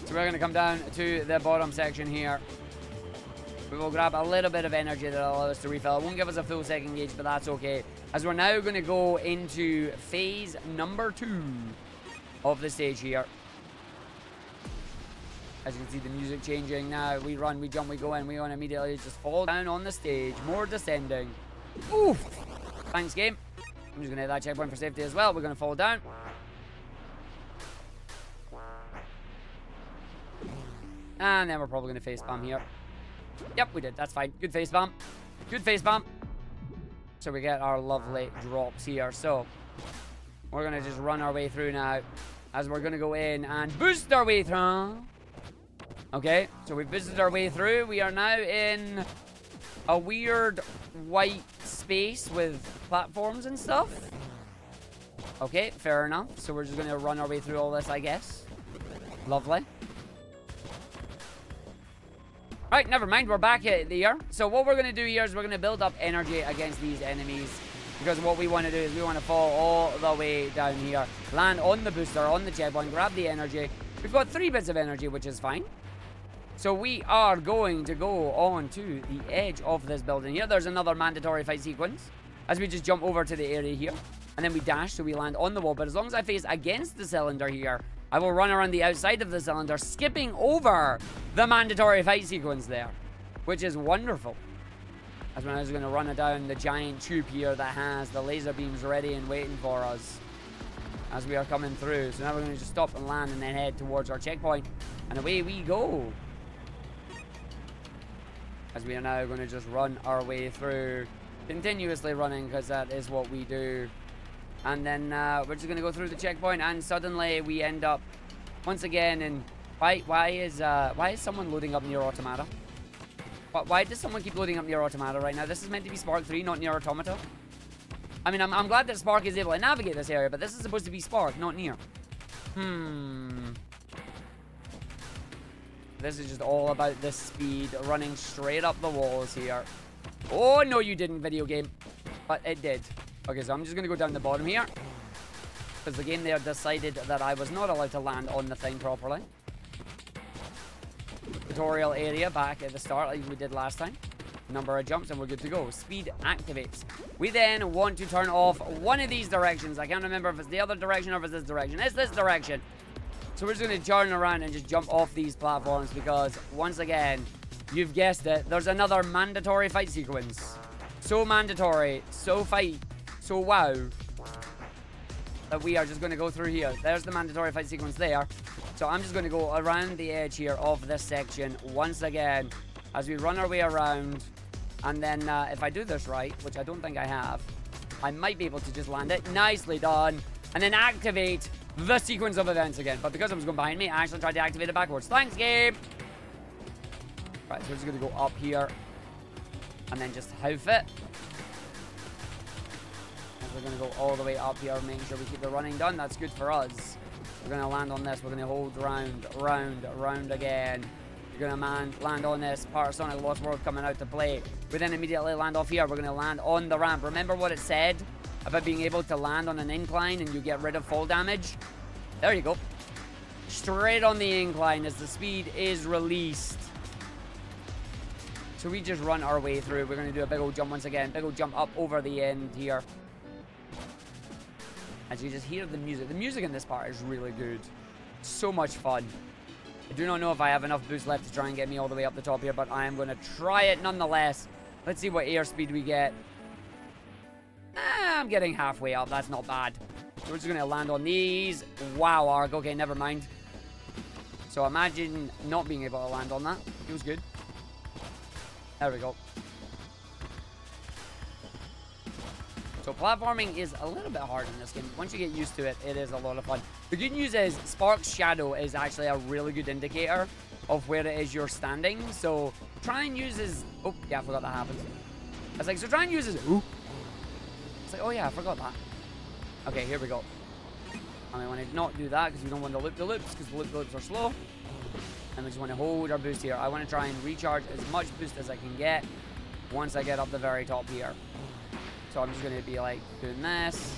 So we're going to come down to the bottom section here. We will grab a little bit of energy that will allow us to refill. It won't give us a full second gauge, but that's okay. As we're now going to go into phase number 2 of the stage here. As you can see, the music changing now. We run, we jump, we go in. We want to immediately just fall down on the stage. More descending. Oof. Thanks, game. I'm just going to hit that checkpoint for safety as well. We're going to fall down. And then we're probably going to face spam here. Yep, we did. That's fine. Good face spam. Good face spam. So we get our lovely drops here. So we're going to just run our way through now. As we're going to go in and boost our way through. Okay, so we've boosted our way through. We are now in a weird white space with platforms and stuff. Okay, fair enough. So we're just going to run our way through all this, I guess. Lovely. Right, never mind. We're back here. So what we're going to do here is we're going to build up energy against these enemies. Because what we want to do is we want to fall all the way down here. Land on the booster, on the checkpoint, grab the energy. We've got 3 bits of energy, which is fine. So we are going to go on to the edge of this building here. There's another mandatory fight sequence. As we just jump over to the area here. And then we dash, so we land on the wall. But as long as I face against the cylinder here, I will run around the outside of the cylinder, skipping over the mandatory fight sequence there. Which is wonderful. As when I was going to run it down the giant tube here that has the laser beams ready and waiting for us. As we are coming through. So now we're going to just stop and land and then head towards our checkpoint. And away we go. As we are now going to just run our way through. Continuously running, because that is what we do. And then we're just going to go through the checkpoint. And suddenly we end up once again in... Why is someone loading up Nier Automata? Why does someone keep loading up Nier Automata right now? This is meant to be Spark 3, not Nier Automata. I mean, I'm glad that Spark is able to navigate this area, but this is supposed to be Spark, not Nier. This is just all about the speed, running straight up the walls here. Oh, no, you didn't, video game. But it did. Okay, so I'm just going to go down the bottom here. Because the game there decided that I was not allowed to land on the thing properly. Tutorial area back at the start like we did last time. Number of jumps and we're good to go. Speed activates. We then want to turn off one of these directions. I can't remember if it's the other direction or if it's this direction. It's this direction. So we're just going to turn around and just jump off these platforms because, once again, you've guessed it, there's another mandatory fight sequence. So mandatory, so fight, so wow, that we are just going to go through here. There's the mandatory fight sequence there. So I'm just going to go around the edge here of this section once again as we run our way around. And then if I do this right, which I don't think I have, I might be able to just land it. Nicely done. And then activate the sequence of events again. But because it was going behind me, I actually tried to activate it backwards. Thanks, game. Right, so we're just going to go up here. And then just hoof it. And we're going to go all the way up here, making sure we keep the running done. That's good for us. We're going to land on this. We're going to hold round again. You're going to land on this. Part of Sonic Lost World coming out to play. We then immediately land off here. We're going to land on the ramp. Remember what it said about being able to land on an incline and you get rid of fall damage? There you go. Straight on the incline as the speed is released. So we just run our way through. We're going to do a big old jump once again. Big old jump up over the end here. As you just hear the music. The music in this part is really good. So much fun. I do not know if I have enough boost left to try and get me all the way up the top here, but I am going to try it nonetheless. Let's see what airspeed we get. I'm getting halfway up. That's not bad. So we're just going to land on these. Wow, arg. Okay, never mind. So imagine not being able to land on that. Feels good. There we go. So platforming is a little bit hard in this game. Once you get used to it, it is a lot of fun. The good news is Spark's shadow is actually a really good indicator of where it is you're standing. So try and use his... Oh, yeah, I forgot that happens. I was like, so try and use his... Ooh. It's like, oh yeah, I forgot that. Okay, here we go. And I want to not do that because we don't want to loop the loops because the loop the loops are slow. And we just want to hold our boost here. I want to try and recharge as much boost as I can get once I get up the very top here. So I'm just going to be like doing this.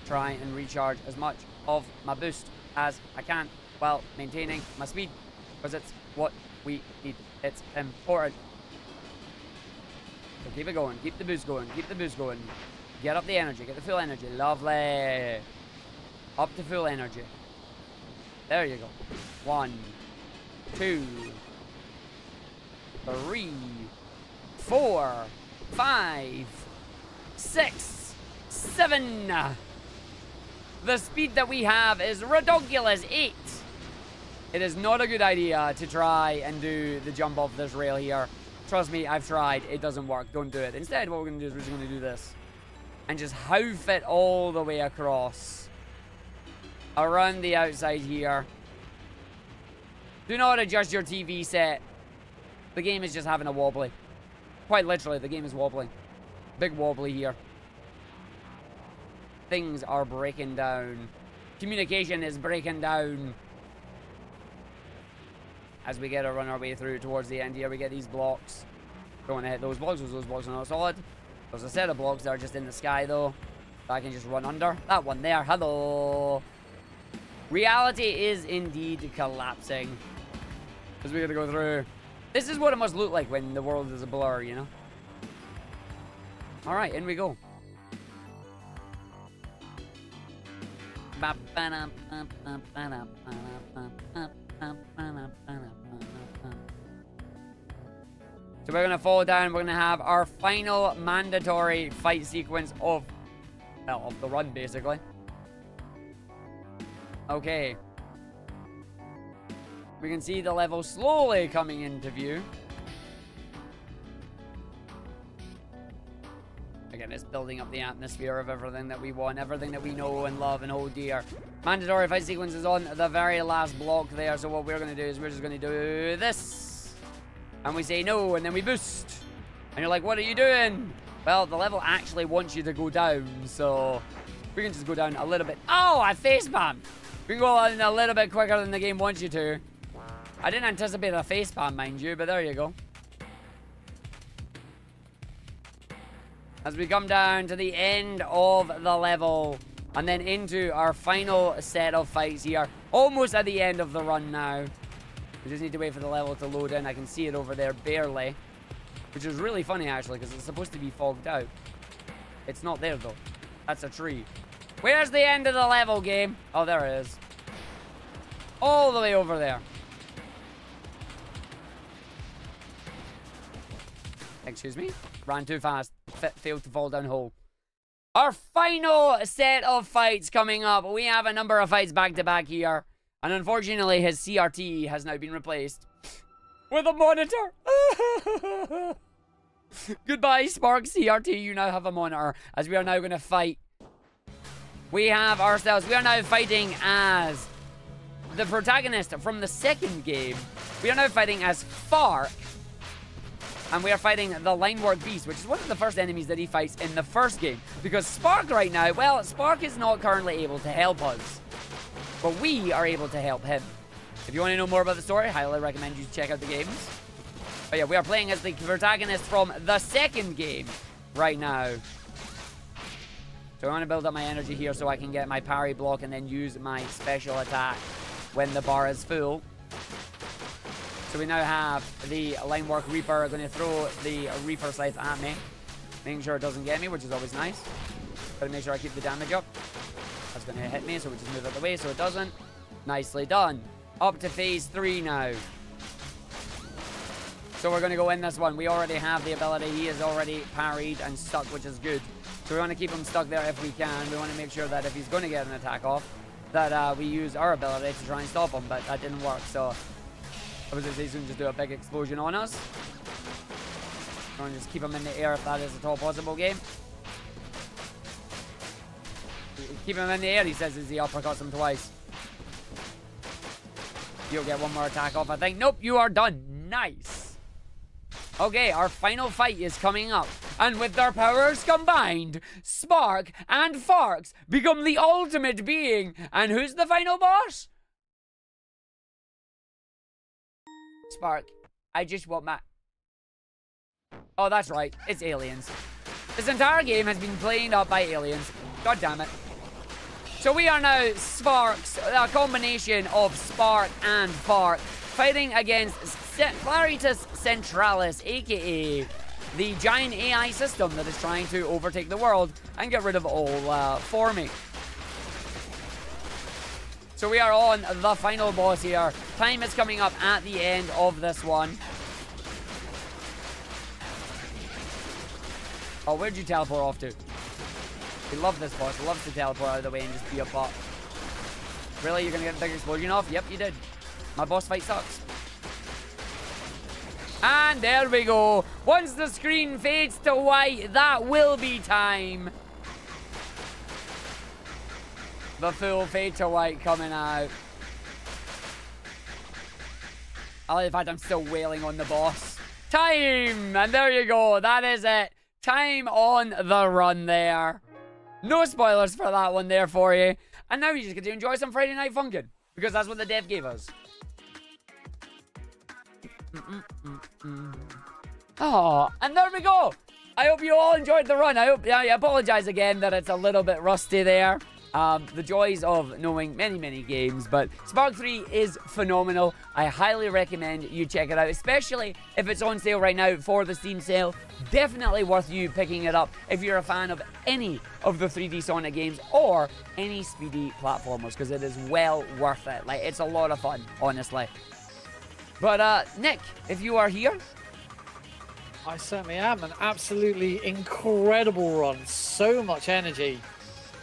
Try and recharge as much of my boost as I can while maintaining my speed. Because it's what We need. It's important. So keep it going. Keep the boost going. Keep the boost going. Get up the energy. Get the full energy. Lovely. Up to full energy. There you go. 1, 2, 3, 4, 5, 6, 7. The speed that we have is ridiculous. 8. It is not a good idea to try and do the jump off this rail here. Trust me, I've tried. It doesn't work. Don't do it. Instead, what we're going to do is we're just going to do this. And just hoof it all the way across. Around the outside here. Do not adjust your TV set. The game is just having a wobbly. Quite literally, the game is wobbling. Big wobbly here. Things are breaking down. Communication is breaking down. As we get to run our way through towards the end here, we get these blocks. Don't want to hit those blocks because those blocks are not solid. There's a set of blocks that are just in the sky though. That I can just run under. That one there. Hello. Reality is indeed collapsing. As we gotta go through. This is what it must look like when the world is a blur, you know? Alright, in we go. So we're gonna fall down. We're gonna have our final mandatory fight sequence of the run, basically. Okay. We can see the level slowly coming into view. Again, it's building up the atmosphere of everything that we want, everything that we know and love, and oh dear. Mandatory fight sequence is on the very last block there, so what we're going to do is we're just going to do this. And we say no, and then we boost. And you're like, what are you doing? Well, the level actually wants you to go down, so we can just go down a little bit. Oh, I facepalmed. We can go on a little bit quicker than the game wants you to. I didn't anticipate a facepalm, mind you, but there you go. As we come down to the end of the level, and then into our final set of fights here. Almost at the end of the run now. We just need to wait for the level to load in. I can see it over there barely. Which is really funny, actually, because it's supposed to be fogged out. It's not there, though. That's a tree. Where's the end of the level, game? Oh, there it is. All the way over there. Excuse me. Ran too fast. Failed to fall down hole. Our final set of fights coming up. We have a number of fights back to back here. And unfortunately, his CRT has now been replaced with a monitor. Goodbye, Spark CRT. You now have a monitor. As we are now going to fight. We are now fighting as the protagonist from the second game. We are now fighting as Fark. And we are fighting the Linework Beast, which is one of the first enemies that he fights in the first game. Because Spark right now, well, Spark is not currently able to help us. But we are able to help him. If you want to know more about the story, I highly recommend you check out the games. But yeah, we are playing as the protagonist from the second game right now. So I want to build up my energy here so I can get my parry block and then use my special attack when the bar is full. So we now have the Linework Reaper going to throw the Reaper Scythe at me. Making sure it doesn't get me, which is always nice. Gotta make sure I keep the damage up. That's going to hit me, so we just move out the way so it doesn't. Nicely done. Up to phase 3 now. So we're going to go in this one. We already have the ability. He is already parried and stuck, which is good. So we want to keep him stuck there if we can. We want to make sure that if he's going to get an attack off, that we use our ability to try and stop him, but that didn't work, so I was going to say he's going to just do a big explosion on us. We're going to just keep him in the air if that is at all possible, game. Keep him in the air, he says, as he uppercuts him twice. You'll get one more attack off, I think. Nope, you are done. Nice. Okay, our final fight is coming up. And with their powers combined, Spark and Farks become the ultimate being. And who's the final boss? Spark, I just want my... Oh, that's right. It's aliens. This entire game has been played up by aliens. God damn it. So we are now Sparks, a combination of Spark and Fark, fighting against Claritas Centralis, aka the giant AI system that is trying to overtake the world and get rid of all forming. So we are on the final boss here. Time is coming up at the end of this one. Oh, where'd you teleport off to? We love this boss. He loves to teleport out of the way and just be a bot. Really? You're gonna get a big explosion off? Yep, you did. My boss fight sucks. And there we go. Once the screen fades to white, that will be time. The full fade to white coming out. I like the fact I'm still wailing on the boss. Time! And there you go. That is it. Time on the run there. No spoilers for that one there for you. And now you just get to enjoy some Friday Night Funkin'. Because that's what the dev gave us. Oh, and there we go. I hope you all enjoyed the run. I apologize again that it's a little bit rusty there. The joys of knowing many, many games. But Spark 3 is phenomenal. I highly recommend you check it out, especially if it's on sale right now for the Steam sale. Definitely worth you picking it up if you're a fan of any of the 3D Sonic games or any speedy platformers, because it is well worth it. Like, it's a lot of fun, honestly. But, Nick, if you are here... I certainly am. An absolutely incredible run. So much energy.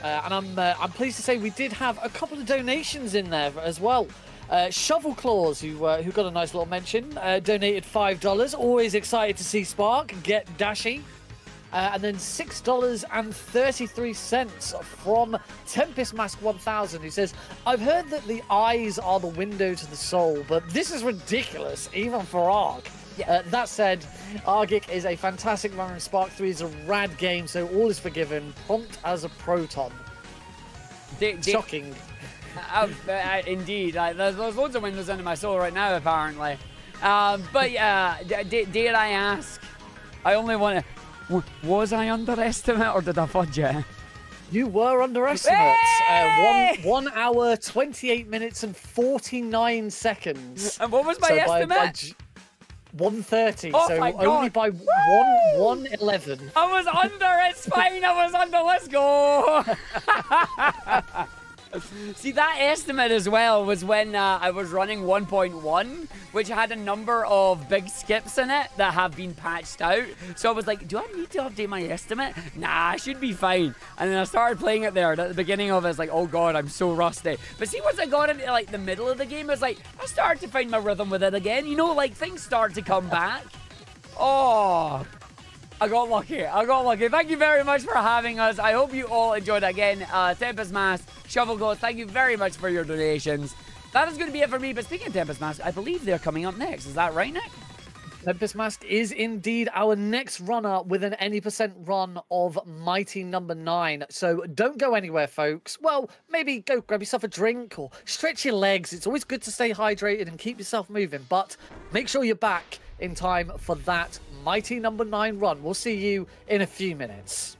And I'm pleased to say we did have a couple of donations in there as well. Shovel Claws, who got a nice little mention, donated $5. Always excited to see Spark get dashy. And then $6.33 from Tempest Mask 1000, who says, I've heard that the eyes are the window to the soul, but this is ridiculous, even for Arg. Yeah. That said, Argick is a fantastic runner and Spark 3 is a rad game, so all is forgiven. Prompt as a proton. Shocking. Indeed. There's loads of windows under my soul right now, apparently. But yeah, dare I ask? I only want to... Was I underestimate or did I fudge it? You were underestimated. Hey! 1 hour, 28 minutes and 49 seconds. And what was my estimate? 130, oh so only by 111. I was under, it's fine, I was under, let's go. See, that estimate as well was when I was running 1.1, which had a number of big skips in it that have been patched out. So I was like, do I need to update my estimate? Nah, I should be fine. And then I started playing it there. At the beginning of it, it's like, oh god, I'm so rusty. But see, once I got into like the middle of the game, I was like, I started to find my rhythm with it again. You know, like things start to come back. Oh, I got lucky. I got lucky. Thank you very much for having us. I hope you all enjoyed it again. Tempest Mask, Shovel Gold, thank you very much for your donations. That is going to be it for me. But speaking of Tempest Mask, I believe they're coming up next. Is that right, Nick? Tempest Mask is indeed our next runner with an any % run of Mighty number 9. So don't go anywhere, folks. Well, maybe go grab yourself a drink or stretch your legs. It's always good to stay hydrated and keep yourself moving. But make sure you're back in time for that Mighty number 9 run. We'll see you in a few minutes.